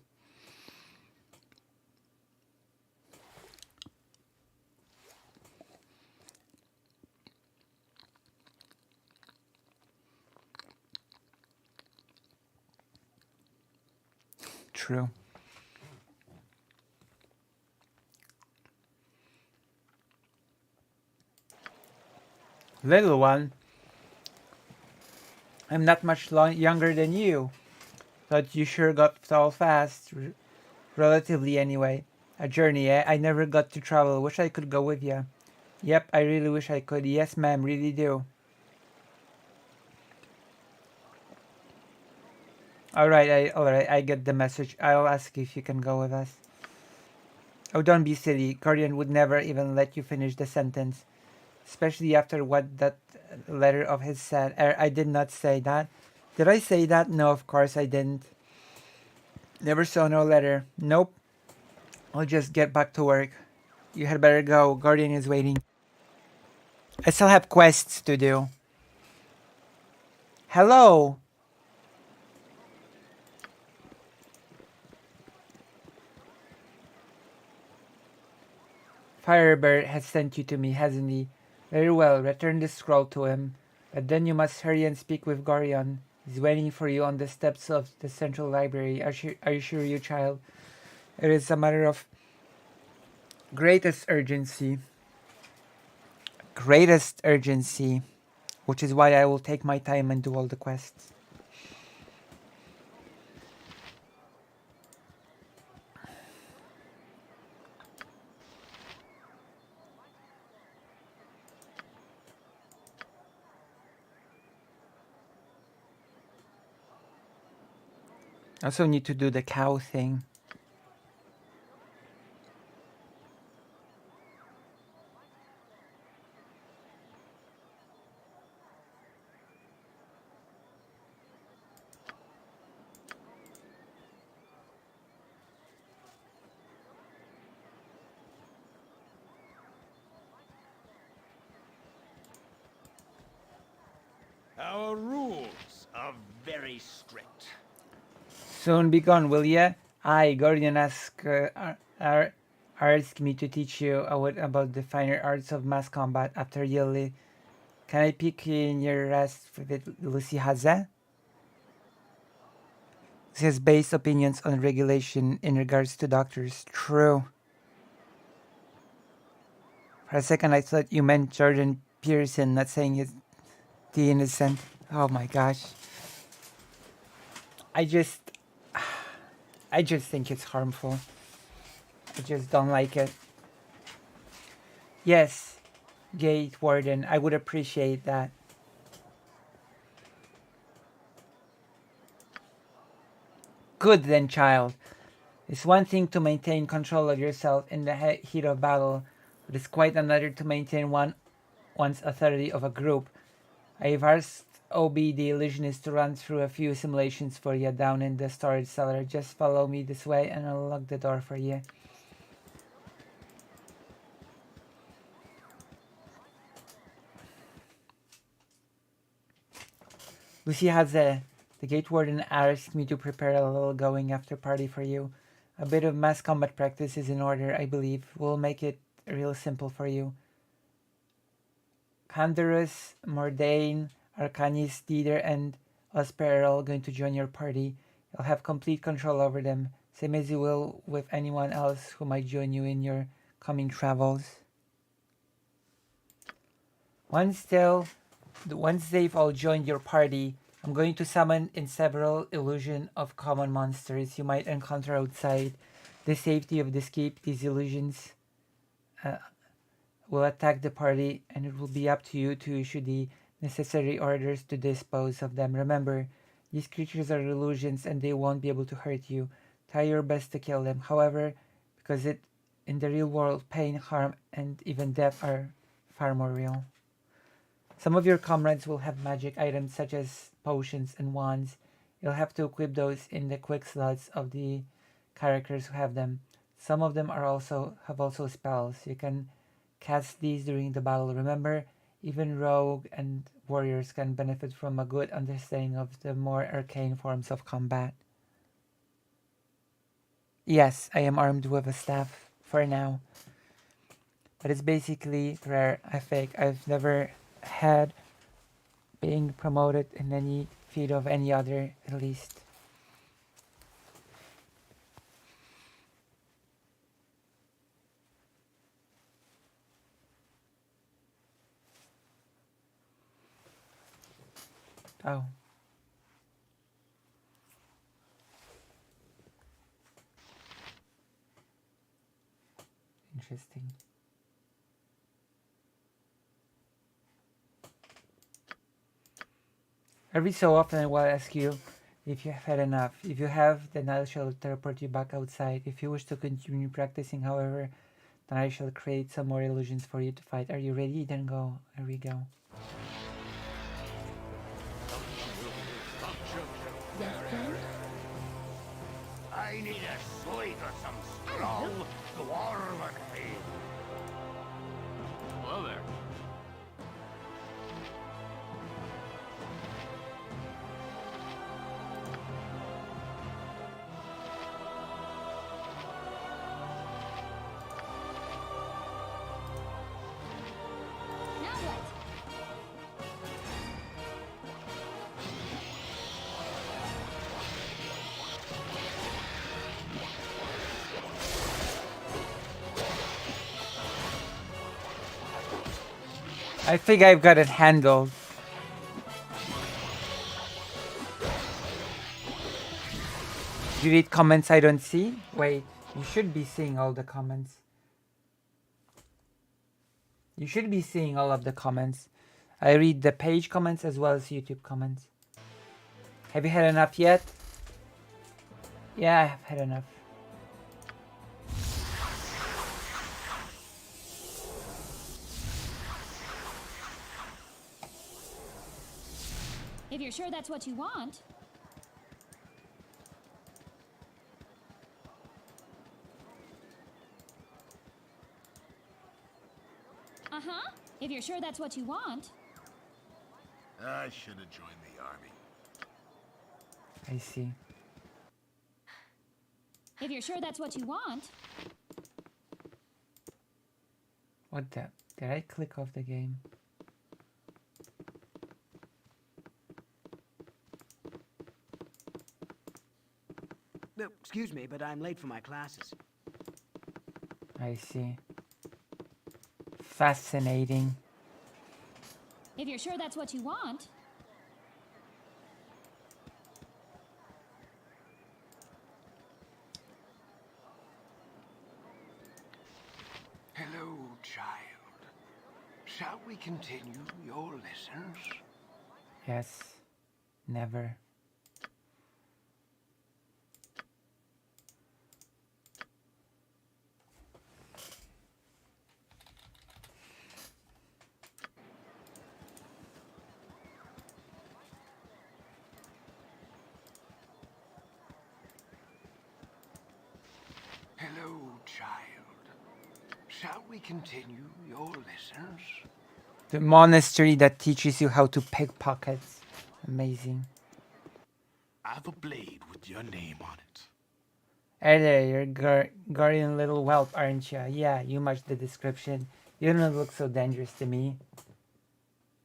True. Little one, I'm not much younger than you, but you sure got tall fast, relatively anyway. A journey, eh? I never got to travel. Wish I could go with you. Yep, I really wish I could. Yes, ma'am, really do. Alright, I get the message. I'll ask if you can go with us. Oh, don't be silly. Guardian would never even let you finish the sentence. Especially after what that letter of his said. I did not say that. Did I say that? No, of course I didn't. Never saw no letter. Nope. I'll just get back to work. You had better go. Guardian is waiting. I still have quests to do. Hello. Firebird has sent you to me, hasn't he? Very well, return this scroll to him. But then you must hurry and speak with Gorion. He's waiting for you on the steps of the central library. Are you sure, you child? It is a matter of greatest urgency. Greatest urgency. Which is why I will take my time and do all the quests. I also need to do the cow thing. The rules are very strict. Soon be gone, will ya? I, Guardian, asked me to teach you about the finer arts of mass combat after you leave. Can I pick in your rest with Lucy Haza? She has based opinions on regulation in regards to doctors. True. For a second, I thought you meant Jordan Pearson, not saying his the innocent. Oh my gosh. I just think it's harmful. I just don't like it. Yes, Gate Warden, I would appreciate that. Good then, child. It's one thing to maintain control of yourself in the heat of battle, but it's quite another to maintain one's authority of a group. I've asked OB the illusionist to run through a few simulations for you down in the storage cellar. Just follow me this way and I'll lock the door for you. Lucy has the Gate Warden asked me to prepare a little going after party for you. A bit of mass combat practice is in order, I believe. We'll make it real simple for you. Canderus, Mordain, Arcanis, Deeder, and Osper are all going to join your party. You'll have complete control over them, same as you will with anyone else who might join you in your coming travels. Once they've all joined your party, I'm going to summon in several illusion of common monsters you might encounter outside. The safety of the keep, these illusions will attack the party, and it will be up to you to issue the necessary orders to dispose of them. Remember, these creatures are illusions and they won't be able to hurt you. Try your best to kill them. However, because in the real world, pain, harm, and even death are far more real. Some of your comrades will have magic items such as potions and wands. You'll have to equip those in the quick slots of the characters who have them. Some of them have also spells. You can cast these during the battle. Remember, even rogue and warriors can benefit from a good understanding of the more arcane forms of combat. Yes, I am armed with a staff for now. But it's basically rare. I think I've never had being promoted in any feat of any other, at least. Oh. Interesting. Every so often I will ask you if you have had enough. If you have, then I shall teleport you back outside. If you wish to continue practicing, however, then I shall create some more illusions for you to fight. Are you ready? Then go. Here we go. I need a slate or some strong dwarven ale. Hello there. I think I've got it handled. You read comments I don't see? Wait, you should be seeing all the comments. You should be seeing all of the comments. I read the page comments as well as YouTube comments. Have you had enough yet? Yeah, I have had enough. If you're sure that's what you want. Uh-huh. If you're sure that's what you want. I should have joined the army. I see. If you're sure that's what you want. What the? Did I click off the game? No, excuse me, but I'm late for my classes. I see. Fascinating. If you're sure that's what you want. Hello, child. Shall we continue your lessons? Yes. Never. Hello, child. Shall we continue your lessons? The monastery that teaches you how to pickpockets. Amazing. I have a blade with your name on it. Hey there, you're guardian little whelp, aren't you? Yeah, you match the description. You don't look so dangerous to me.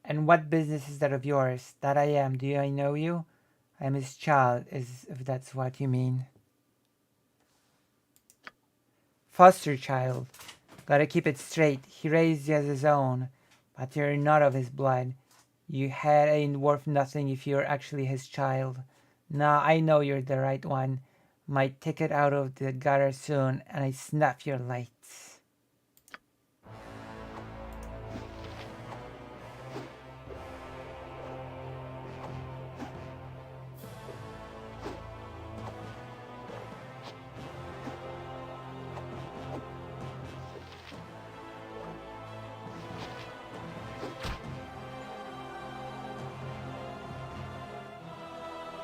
And what business is that of yours? That I am. Do I know you? I am his child, if that's what you mean. Foster child. Gotta keep it straight. He raised you as his own, but you're not of his blood. You head ain't worth nothing if you're actually his child. Nah, I know you're the right one. Might take it out of the gutter soon, and I snap your lights.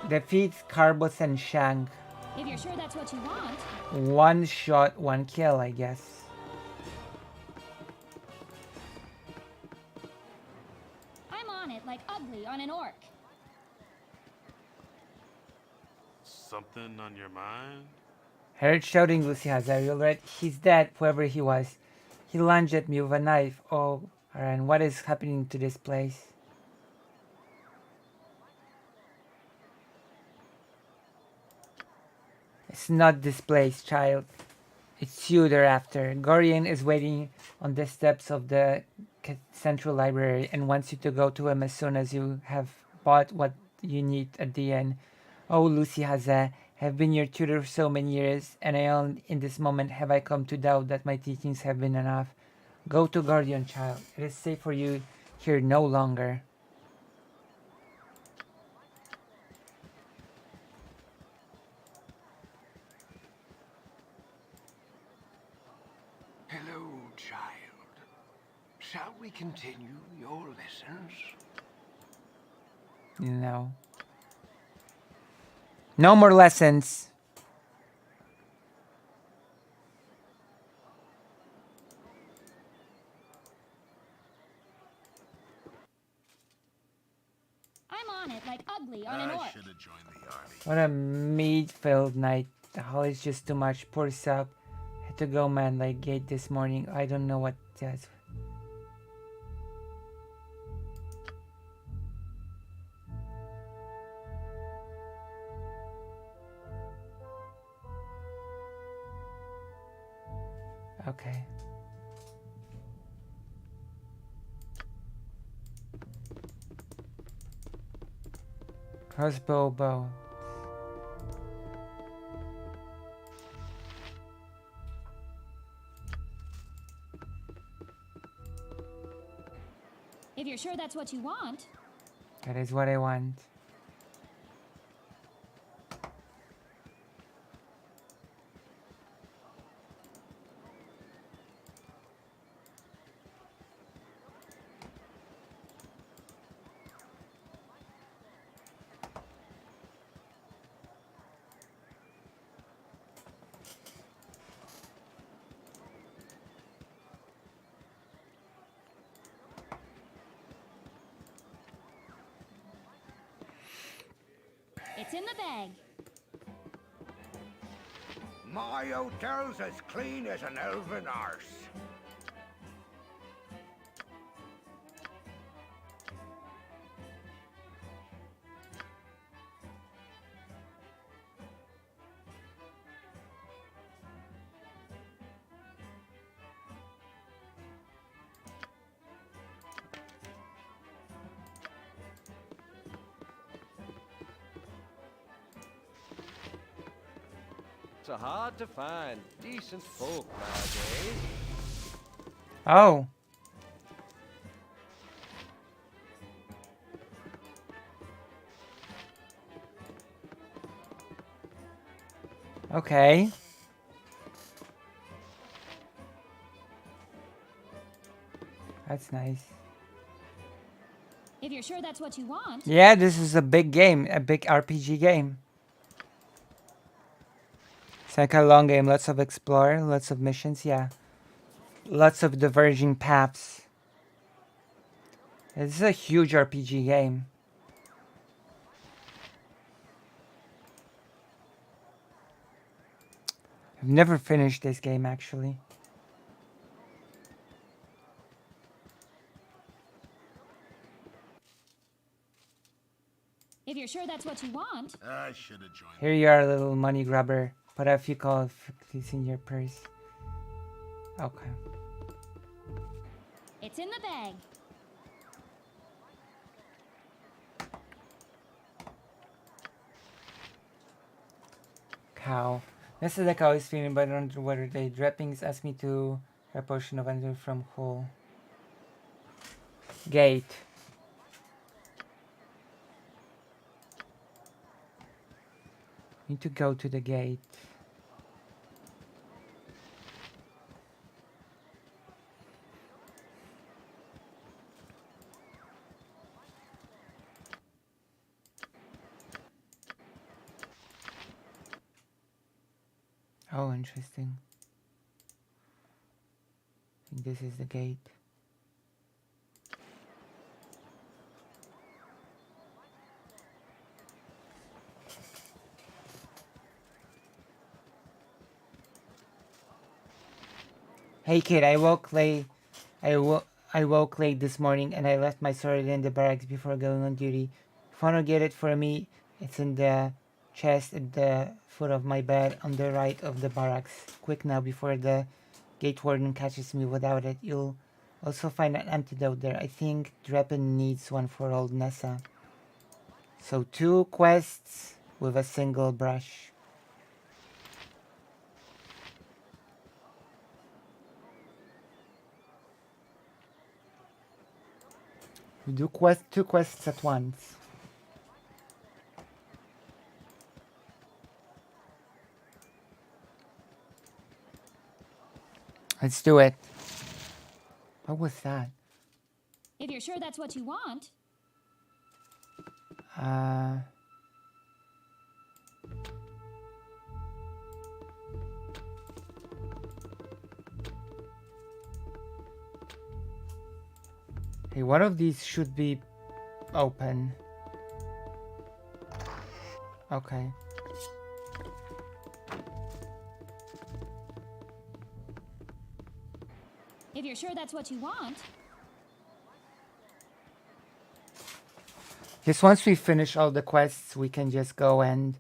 Defeats Carbos and Shank. If you're sure that's what you want. One shot, one kill, I guess. I'm on it like ugly on an orc. Something on your mind? Heard shouting Lucy Hazariel, right? He's dead, whoever he was. He lunged at me with a knife. Oh, and what is happening to this place? It's not this place, child. It's you they're after. Gorian is waiting on the steps of the central library and wants you to go to him as soon as you have bought what you need at the end. Oh, Lucy Haza, have been your tutor for so many years, and only in this moment have I come to doubt that my teachings have been enough. Go to Guardian, child. It is safe for you here no longer. Hello, child. Shall we continue your lessons? No. No more lessons. I'm on it like ugly on an I orc. should have joined the army. What a meat-filled night. The hall is just too much. Poor sap. Had to go man like gate this morning. I don't know what that's. Okay. Crossbow bow. If you're sure that's what you want. That is what I want. It's in the bag. My hotel's as clean as an elven arse. It's hard to find decent folk nowadays. Oh. Okay. That's nice. If you're sure that's what you want. Yeah, this is a big game, a big RPG game. It's like a long game, lots of explore, lots of missions, yeah. Lots of diverging paths. This is a huge RPG game. I've never finished this game actually. If you're sure that's what you want. I should have joined. Here you are, little money grubber. Put a few coins in your purse. Okay. It's in the bag. Cow. This is the cow is feeling, but I don't know whether they droppings ask me to a portion of under from whole. Gate. Need to go to the gate. Oh, interesting. I think this is the gate. Hey kid, I woke late. I woke late this morning and I left my sword in the barracks before going on duty. If you wanna get it for me, it's in the chest at the foot of my bed on the right of the barracks. Quick now before the gate warden catches me without it. You'll also find an antidote there. I think Dreppen needs one for old Nessa. So 2 quests with a single brush. We do 2 quests at once. Let's do it. What was that? If you're sure that's what you want. Hey, one of these should be open. Okay. If you're sure that's what you want. Just once we finish all the quests, we can just go and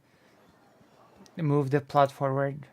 move the plot forward.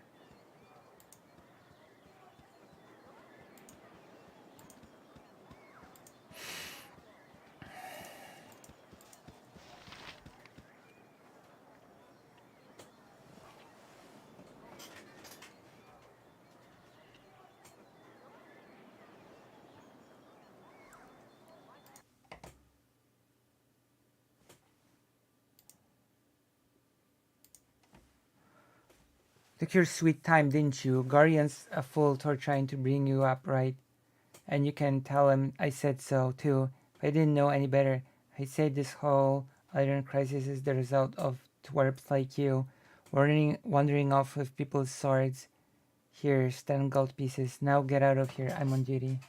Took your sweet time, didn't you? Guardian's a fool for trying to bring you up, right? And you can tell him I said so, too. If I didn't know any better, I'd say this whole iron crisis is the result of twerps like you, wandering off with people's swords. Here's 10 gold pieces. Now get out of here. I'm on duty.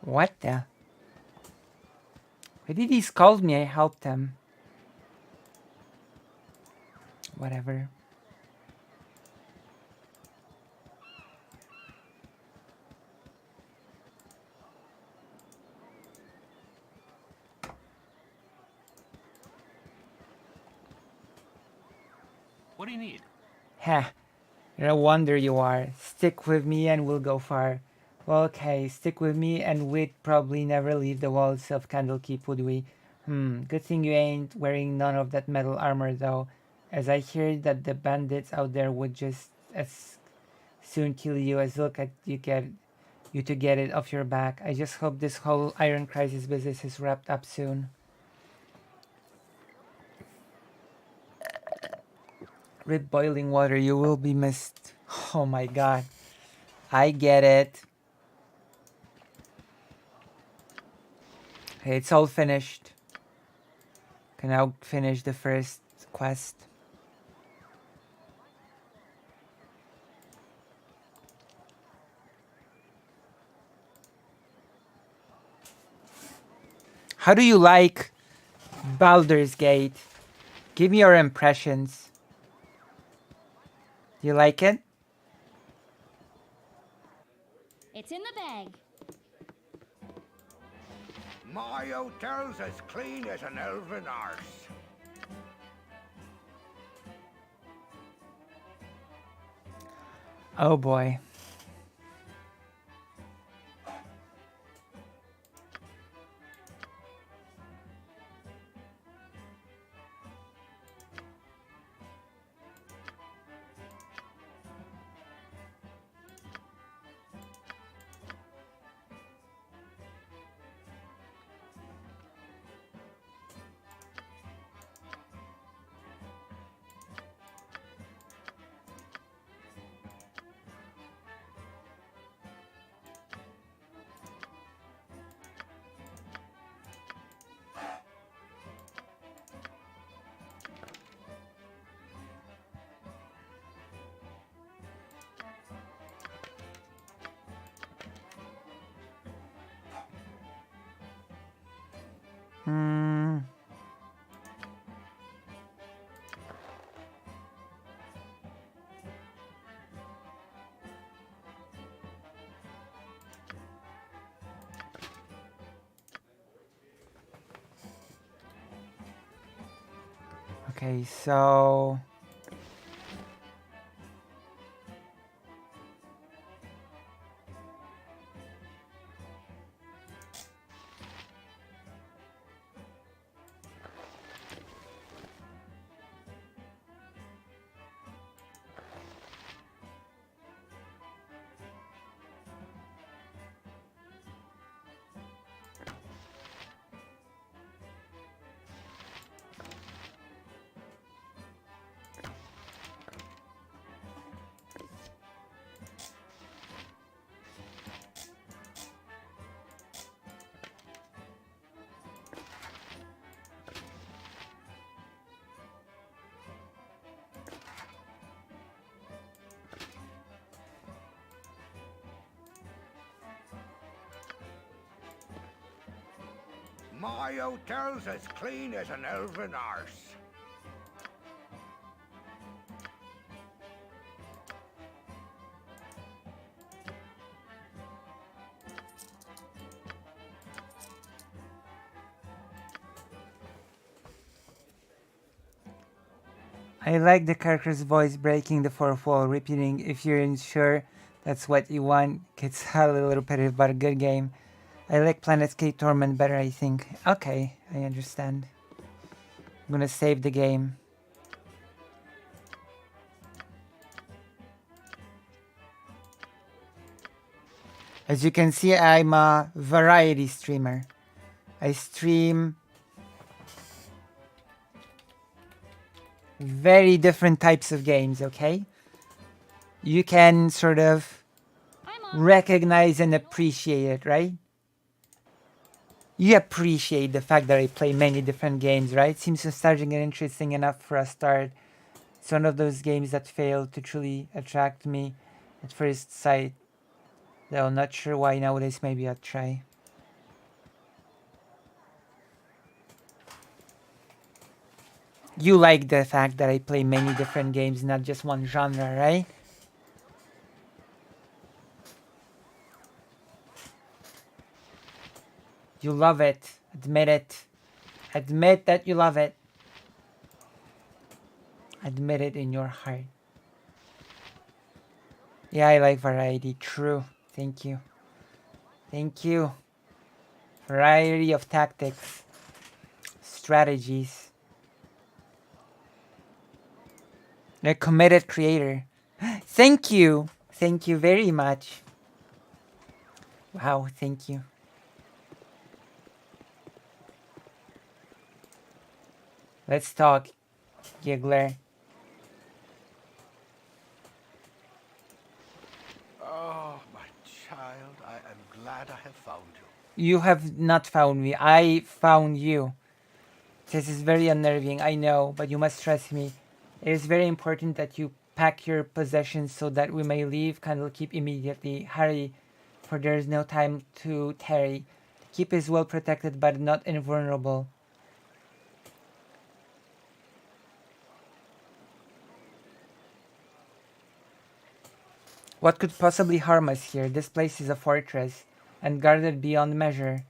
What the? Why did he scold me? I helped him. Whatever. What do you need? Heh. No wonder you are. Stick with me and we'll go far. Well, okay, stick with me and we'd probably never leave the walls of Candlekeep, would we? Good thing you ain't wearing none of that metal armor though, as I hear that the bandits out there would just as soon kill you as look at you to get it off your back. I just hope this whole Iron Crisis business is wrapped up soon. With boiling water, you will be missed. Oh my god. I get it. Okay, it's all finished. Can now finish the first quest. How do you like Baldur's Gate? Give me your impressions. You like it? It's in the bag. My hotel's as clean as an elven arse. Oh boy. Okay, so My hotel's as clean as an elven arse. I like the character's voice breaking the fourth wall, repeating if you're sure that's what you want. Gets a little repetitive, but a good game. I like Planetscape Torment better, I think. Okay, I understand. I'm gonna save the game. As you can see, I'm a variety streamer. I stream very different types of games, okay? You can sort of recognize and appreciate it, right? You appreciate the fact that I play many different games, right? Seems nostalgic and interesting enough for a start. It's one of those games that failed to truly attract me at first sight. Though I'm not sure why nowadays, maybe I'll try. You like the fact that I play many different games, not just one genre, right? You love it. Admit it. Admit that you love it. Admit it in your heart. Yeah, I like variety. True. Thank you. Thank you. Variety of tactics. Strategies. A committed creator. Thank you. Thank you very much. Wow, thank you. Let's talk, Giggler. Oh, my child, I am glad I have found you. You have not found me. I found you. This is very unnerving, I know, but you must trust me. It is very important that you pack your possessions so that we may leave Candlekeep immediately. Hurry, for there is no time to tarry. Keep is well protected but not invulnerable. What could possibly harm us here? This place is a fortress, and guarded beyond measure.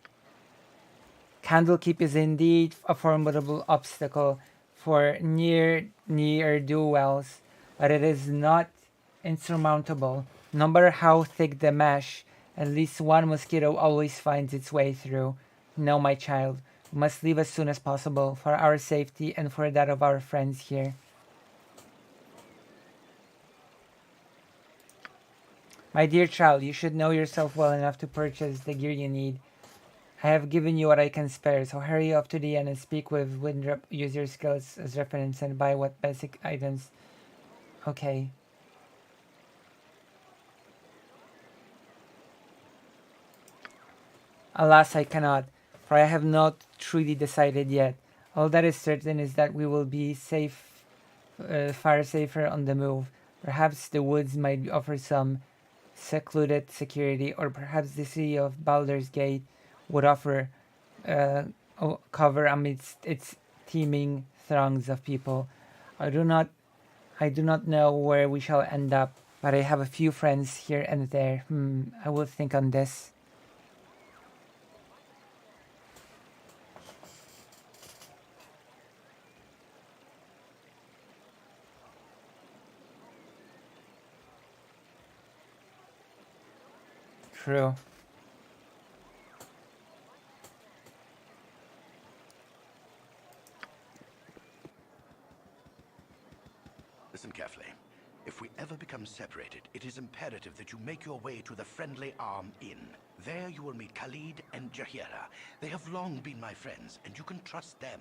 Candlekeep is indeed a formidable obstacle for ne'er-do-wells, but it is not insurmountable. No matter how thick the mesh, at least one mosquito always finds its way through. No, my child, we must leave as soon as possible, for our safety and for that of our friends here. My dear child, you should know yourself well enough to purchase the gear you need. I have given you what I can spare, so hurry up to the end and speak with Windrop. Use your skills as reference and buy what basic items. Okay. Alas, I cannot, for I have not truly decided yet. All that is certain is that we will be safe, far safer on the move. Perhaps the woods might offer some secluded security, or perhaps the city of Baldur's Gate would offer cover amidst its teeming throngs of people. I do not know where we shall end up, but I have a few friends here and there. I will think on this. True. Listen carefully. If we ever become separated, it is imperative that you make your way to the Friendly Arm Inn. There you will meet Khalid and Jahira. They have long been my friends, and you can trust them.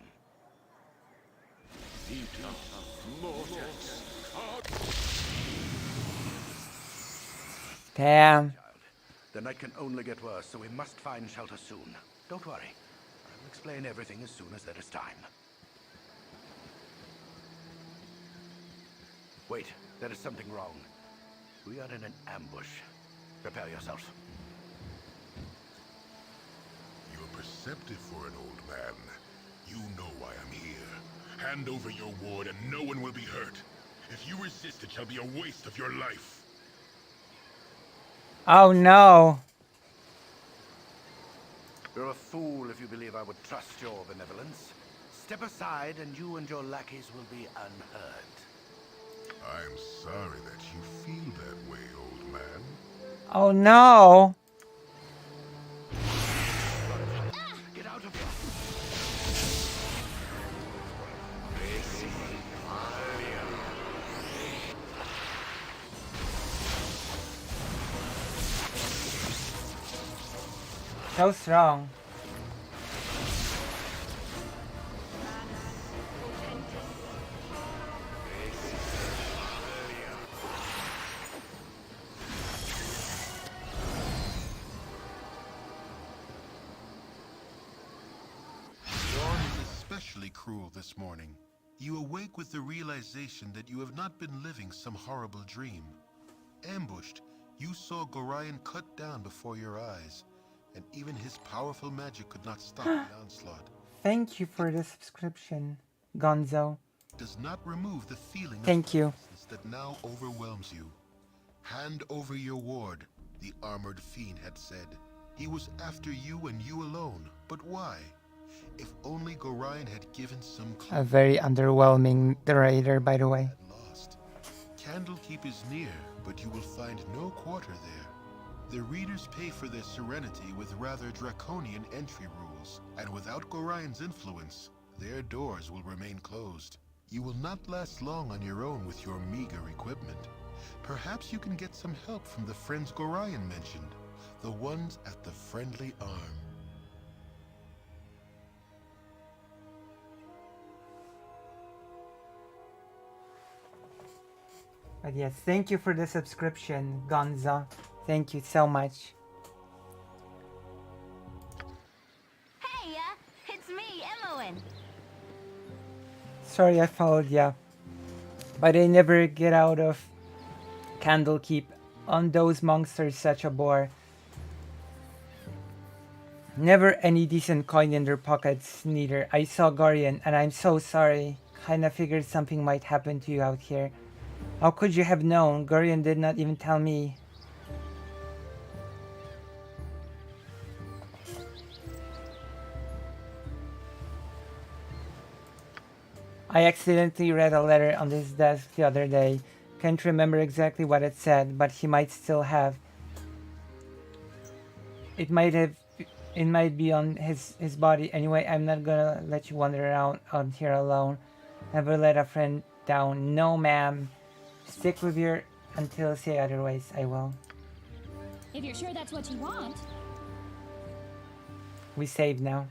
Damn. The night can only get worse, so we must find shelter soon. Don't worry. I will explain everything as soon as there is time. Wait, there is something wrong. We are in an ambush. Prepare yourself. You're perceptive for an old man. You know why I'm here. Hand over your ward and no one will be hurt. If you resist, it shall be a waste of your life. Oh no. You're a fool if you believe I would trust your benevolence. Step aside and you and your lackeys will be unhurt. I'm sorry that you feel that way, old man. Oh no. Get out of here. So strong. Dawn is especially cruel this morning. You awake with the realization that you have not been living some horrible dream. Ambushed, you saw Gorion cut down before your eyes, and even his powerful magic could not stop the onslaught. Thank you for the subscription, Gonzo. does not remove the feeling Thank you. of helplessness that now overwhelms you. Hand over your ward, the armored fiend had said. He was after you and you alone. But why? If only Gorion had given some clue. A very underwhelming narrator, by the way. Lost. Candlekeep is near, but you will find no quarter there. The readers pay for their serenity with rather draconian entry rules, and without Gorion's influence, their doors will remain closed. You will not last long on your own with your meager equipment. Perhaps you can get some help from the friends Gorion mentioned, the ones at the Friendly Arm. But yes, thank you for the subscription, Gonza. Thank you so much. Hey, it's me, Emmowen. Sorry I followed ya. But I never get out of Candlekeep. On those monks are such a bore. Never any decent coin in their pockets, neither. I saw Gorion, and I'm so sorry. Kinda figured something might happen to you out here. How could you have known? Gorion did not even tell me. I accidentally read a letter on his desk the other day. Can't remember exactly what it said, but he might still have. It might be on his body. Anyway, I'm not gonna let you wander around out here alone. Never let a friend down. No, ma'am. Stick with your until say otherwise. I will. If you're sure that's what you want. We save now.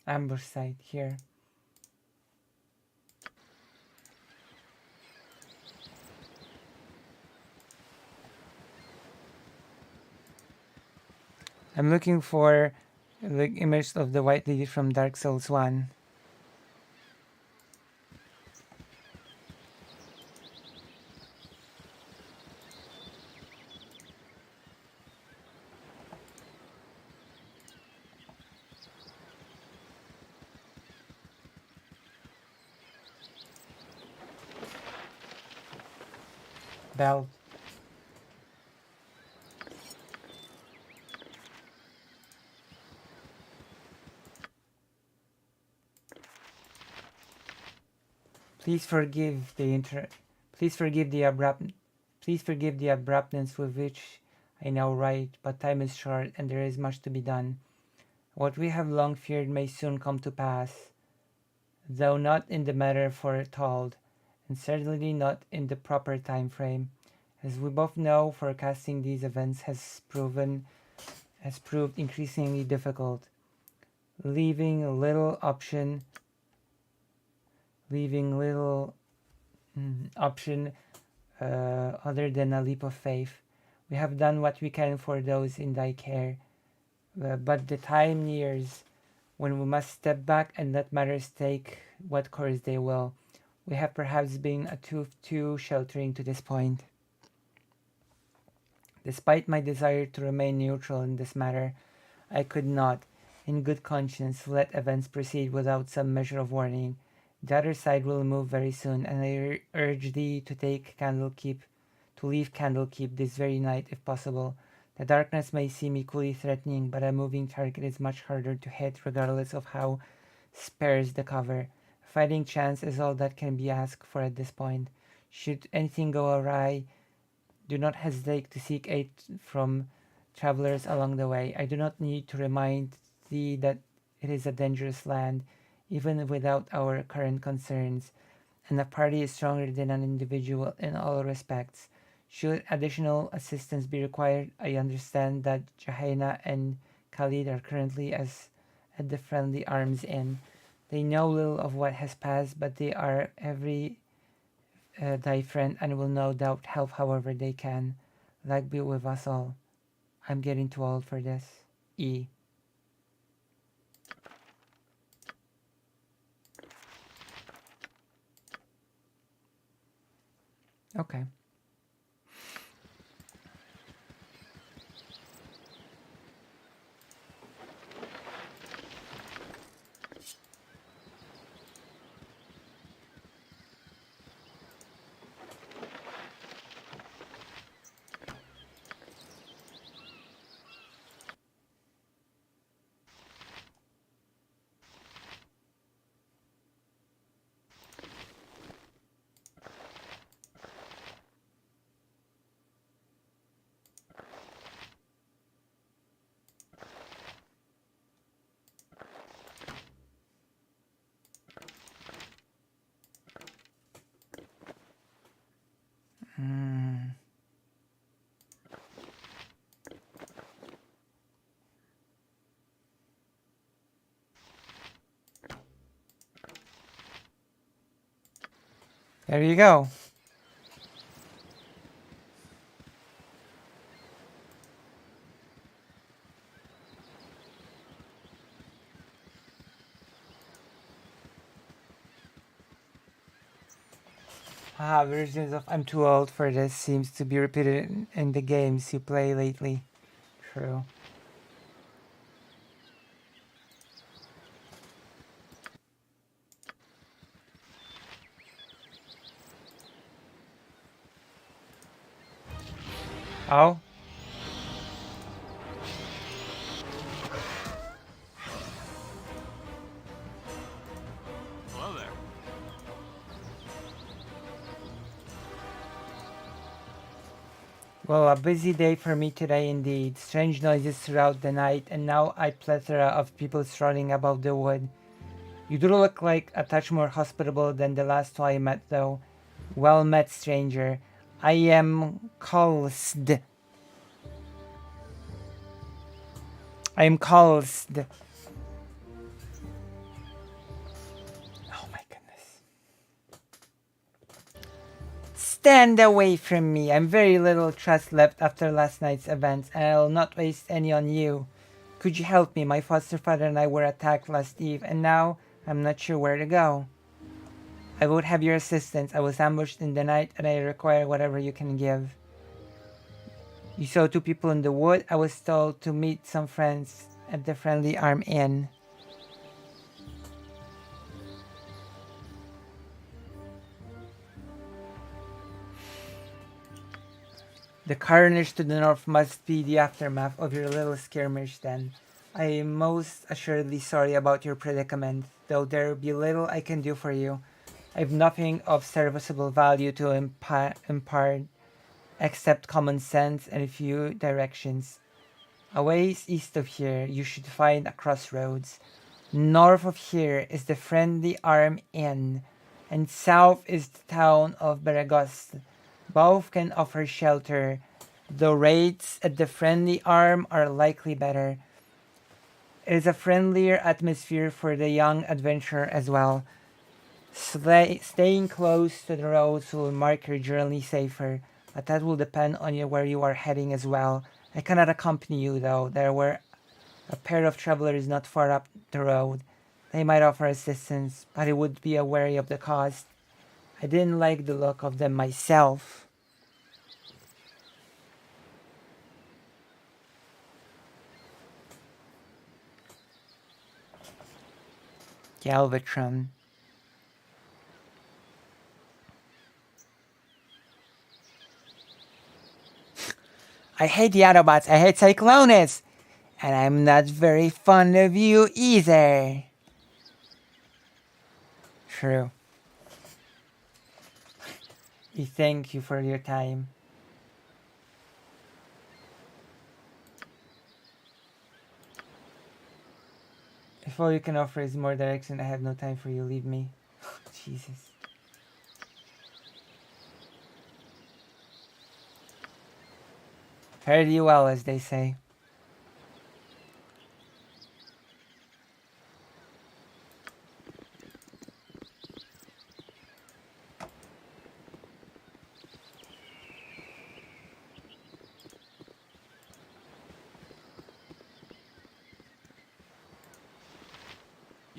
Ambush site here. I'm looking for the image of the White Lady from Dark Souls 1. Bell. Please forgive the abruptness with which I now write, but time is short and there is much to be done. What we have long feared may soon come to pass, though not in the manner foretold, and certainly not in the proper time frame. As we both know, forecasting these events has proved increasingly difficult, leaving little option other than a leap of faith. We have done what we can for those in thy care, but the time nears when we must step back and let matters take what course they will. We have perhaps been too sheltering to this point. Despite my desire to remain neutral in this matter, I could not, in good conscience, let events proceed without some measure of warning. The other side will move very soon, and I urge thee to leave Candlekeep this very night if possible. The darkness may seem equally threatening, but a moving target is much harder to hit regardless of how sparse the cover. A fighting chance is all that can be asked for at this point. Should anything go awry, do not hesitate to seek aid from travelers along the way. I do not need to remind thee that it is a dangerous land, even without our current concerns, and a party is stronger than an individual in all respects. Should additional assistance be required, I understand that Jahaina and Khalid are currently at the Friendly Arms Inn. They know little of what has passed, but they are every thy friend and will no doubt help however they can. Like be with us all. I'm getting too old for this. E. Okay. There you go. Versions of I'm too old for this seems to be repeated in the games you play lately. True. Oh? Hello there. Well, a busy day for me today indeed. Strange noises throughout the night, and now a plethora of people strolling about the wood. You do look like a touch more hospitable than the last two I met, though. Well met, stranger. I am Kolsd. I am Kolsd. Oh my goodness. Stand away from me. I'm very little trust left after last night's events, and I will not waste any on you. Could you help me? My foster father and I were attacked last eve, and now I'm not sure where to go. I would have your assistance. I was ambushed in the night, and I require whatever you can give. You saw two people in the wood. I was told to meet some friends at the Friendly Arm Inn. The carnage to the north must be the aftermath of your little skirmish then. I am most assuredly sorry about your predicament, though there be little I can do for you. I have nothing of serviceable value to impart, except common sense and a few directions. A ways east of here, you should find a crossroads. North of here is the Friendly Arm Inn, and south is the town of Beregost. Both can offer shelter, though rates at the Friendly Arm are likely better. It is a friendlier atmosphere for the young adventurer as well. Staying close to the roads will mark your journey safer, but that will depend on where you are heading as well. I cannot accompany you though. There were a pair of travelers not far up the road. They might offer assistance, but it would be a wary of the cost. I didn't like the look of them myself. Galvatron. I hate the Autobots. I hate Cyclonus. And I'm not very fond of you either. True. We thank you for your time. If all you can offer is more direction, I have no time for you. Leave me. Jesus. Fare thee well, as they say.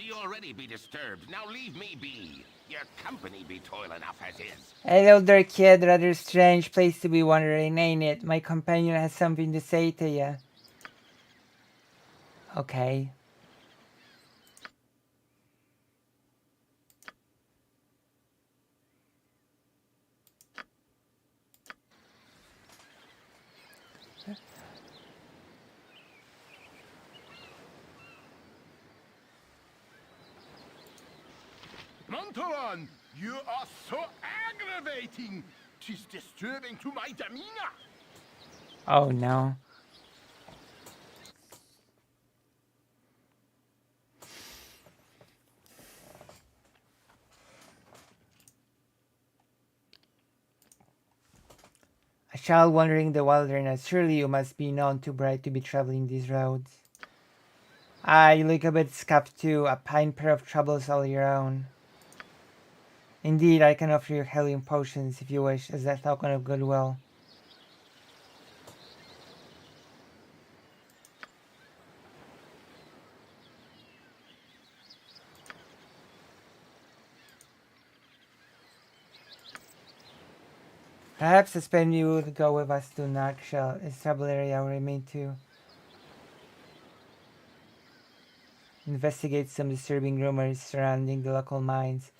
I already be disturbed. Now leave me be. Your company be toil enough as is. Hello there, kid. Rather strange place to be wandering, ain't it? My companion has something to say to you. Okay. Montalon, you are so aggravating. 'Tis disturbing to my demeanor. Oh no. A child wandering the wilderness. Surely you must be none too bright to be traveling these roads. Ah, you look a bit scuffed too. A fine pair of troubles all your own. Indeed, I can offer you healing potions if you wish, as a token of goodwill. Perhaps the spend you would go with us to Narkshell. Its trouble area will remain to investigate some disturbing rumors surrounding the local mines.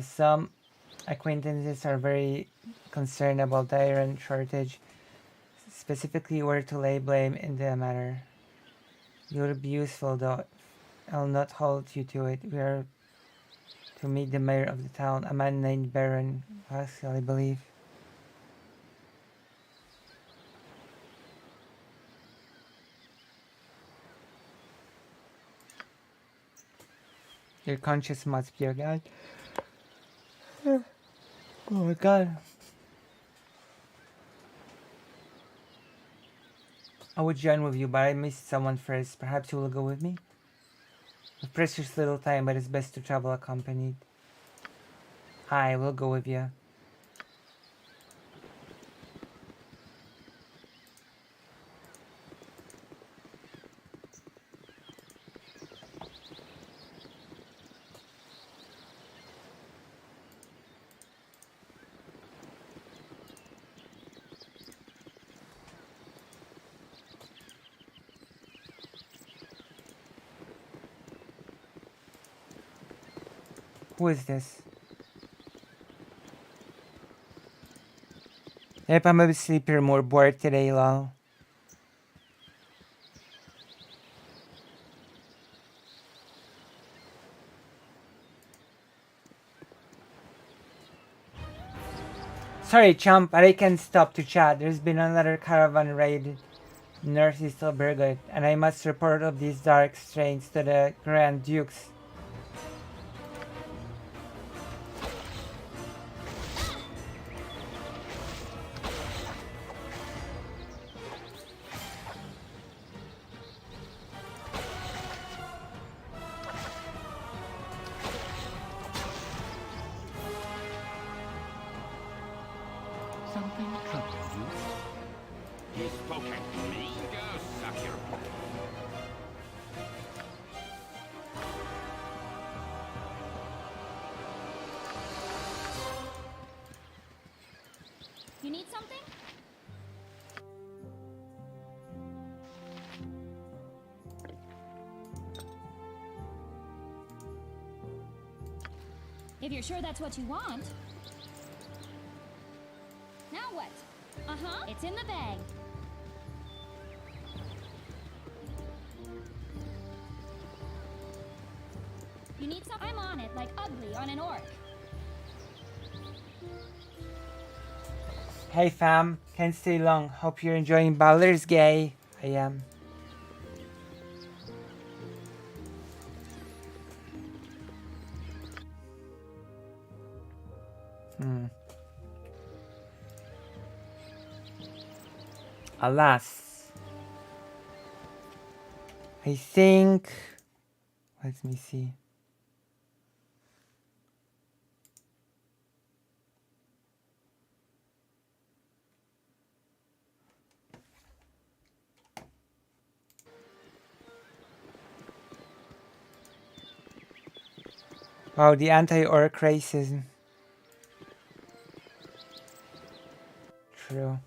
Some acquaintances are very concerned about the iron shortage, specifically where to lay blame in the matter. You will be useful, though. I'll not hold you to it. We are to meet the mayor of the town, a man named Baron Pascal, I believe. Your conscience must be your guide. Oh my god. I would join with you, but I missed someone first. Perhaps you will go with me? With precious little time, but it's best to travel accompanied. I will go with you. Who is this? Yep, I'm a bit sleepier, more bored today, lol. Sorry, chump, but I can't stop to chat. There's been another caravan raid northeast of Burgot, and I must report of these dark strains to the Grand Dukes. Something troubles you? He spoke at me? Go suck your... You need something? If you're sure that's what you want. Now what? Uh-huh. It's in the bag. You need some? I'm on it, like ugly on an orc. Hey fam, can't stay long. Hope you're enjoying Baldurs Gate. I am. Alas. I think... Let me see. Wow, the anti-orc racism. True.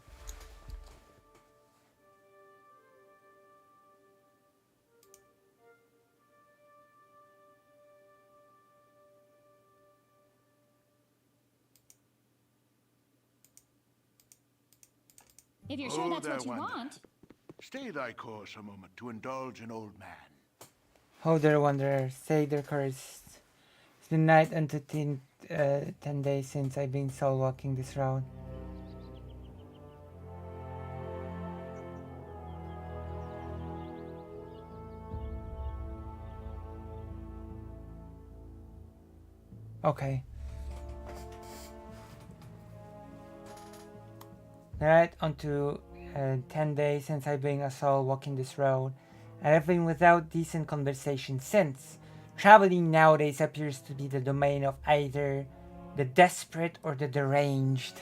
If you're sure Oh, that's there, what you Wanda. want. Stay thy course a moment to indulge an old man. Ho there, wanderer, stay their course. It's been night unto 10 days since I've been soul walking this road. Okay. Alright, on to 10 days since I've been a soul walking this road, and I've been without decent conversation since. Traveling nowadays appears to be the domain of either the desperate or the deranged.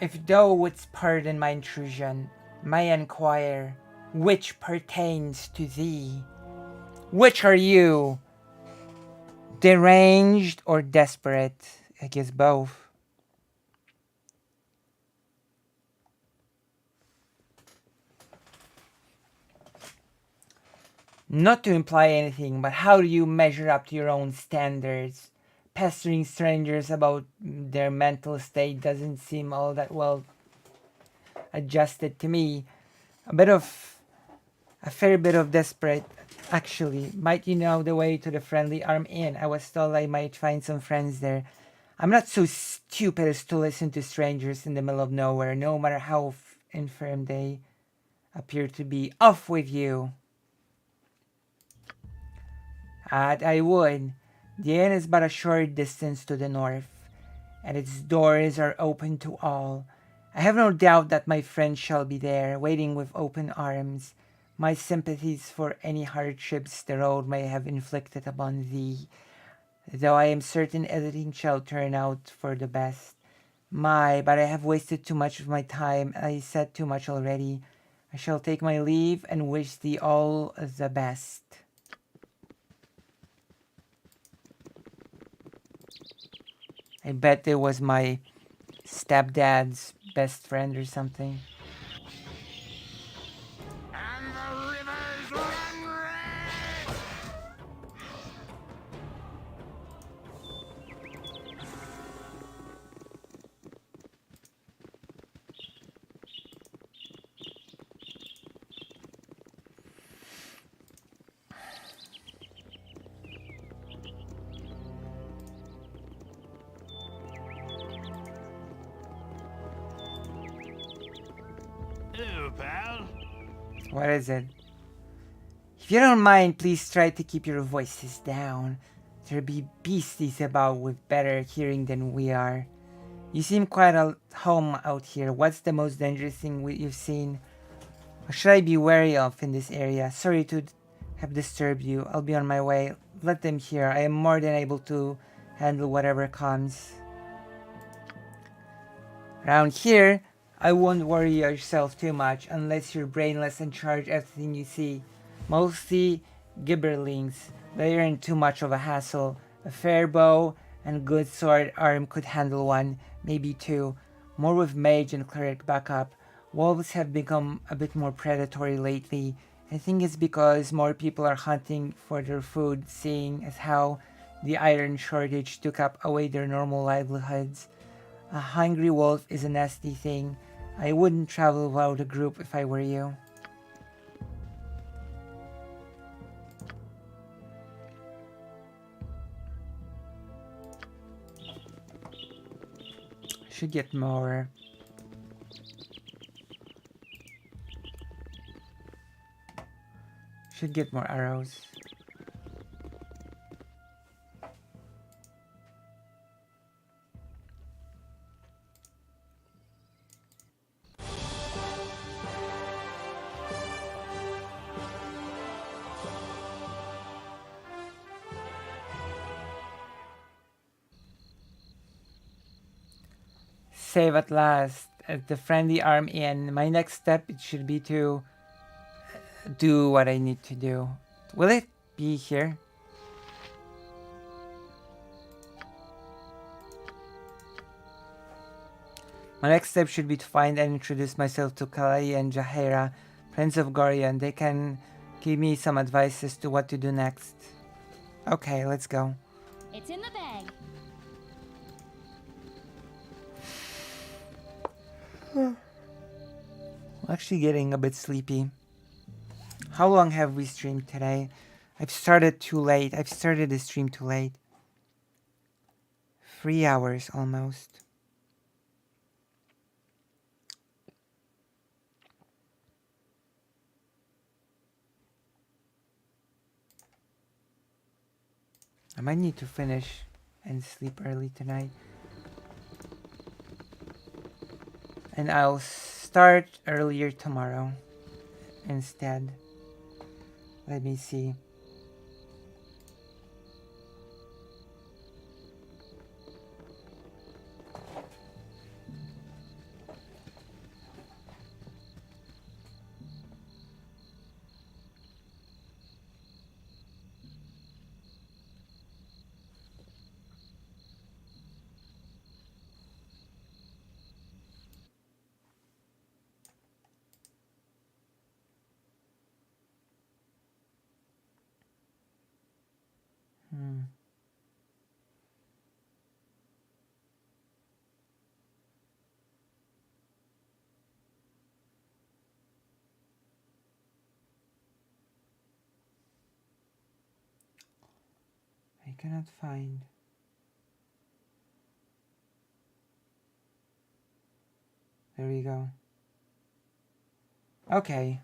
If thou wouldst pardon my intrusion, may I inquire which pertains to thee? Which are you? Deranged or desperate? I guess both. Not to imply anything, but how do you measure up to your own standards? Pestering strangers about their mental state doesn't seem all that well adjusted to me. A fair bit of desperate, actually. Might you know the way to the Friendly Arm Inn? I was told I might find some friends there. I'm not so stupid as to listen to strangers in the middle of nowhere, no matter how infirm they appear to be. Off with you! I would. The inn is but a short distance to the north, and its doors are open to all. I have no doubt that my friend shall be there, waiting with open arms. My sympathies for any hardships the road may have inflicted upon thee, though I am certain everything shall turn out for the best. But I have wasted too much of my time. I said too much already. I shall take my leave and wish thee all the best. I bet it was my stepdad's best friend or something. And the rivers run red! Hello, pal. What is it? If you don't mind, please try to keep your voices down. There be beasties about with better hearing than we are. You seem quite at home out here. What's the most dangerous thing you've seen? What should I be wary of in this area? Sorry to have disturbed you. I'll be on my way. Let them hear. I am more than able to handle whatever comes. Around here, I won't worry yourself too much unless you're brainless and charge everything you see. Mostly gibberlings. They aren't too much of a hassle. A fair bow and good sword arm could handle one, maybe two. More with mage and cleric backup. Wolves have become a bit more predatory lately. I think it's because more people are hunting for their food, seeing as how the iron shortage took up away their normal livelihoods. A hungry wolf is a nasty thing. I wouldn't travel without a group if I were you. Should get more. Should get more arrows. Save at last at the Friendly Arm Inn. My next step it should be to do what I need to do. Will it be here? My next step should be to find and introduce myself to Kalai and Jaheira, friends of Gorion. They can give me some advice as to what to do next. Okay, let's go. It's in the bag. I'm actually getting a bit sleepy. How long have we streamed today? I've started too late. I've started the stream too late. 3 hours almost. I might need to finish and sleep early tonight. And I'll start earlier tomorrow instead. Let me see. I cannot find. There we go. Okay.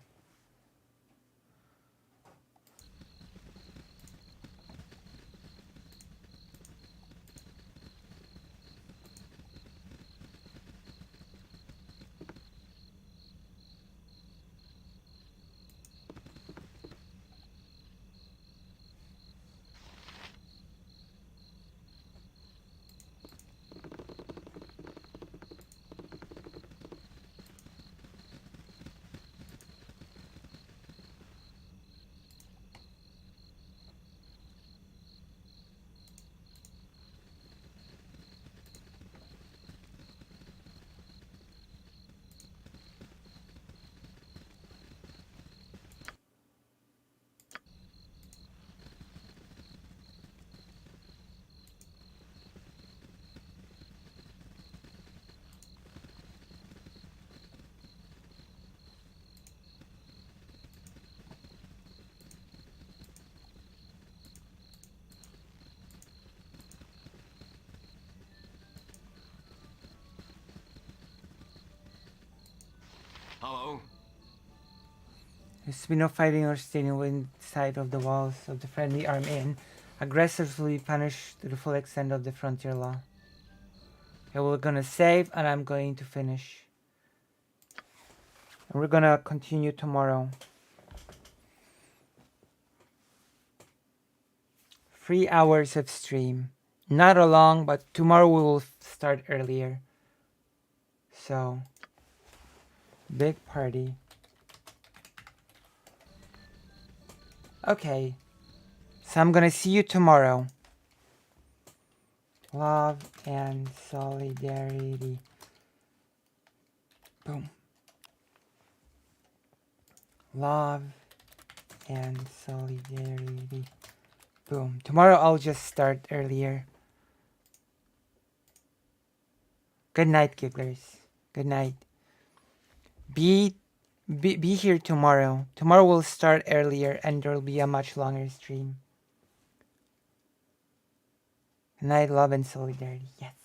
Hello? There's been no fighting or staying inside of the walls of the friendly arm inn. Aggressively punished to the full extent of the frontier law. Okay, we're gonna save and I'm going to finish. And we're gonna continue tomorrow. 3 hours of stream. Not a long, but tomorrow we will start earlier. So, big party. Okay. So I'm gonna see you tomorrow. Love and solidarity. Boom. Love and solidarity. Boom. Tomorrow I'll just start earlier. Good night, gigglers. Good night. Be here tomorrow. Tomorrow we'll start earlier and there'll be a much longer stream. Good night, love and solidarity. Yes.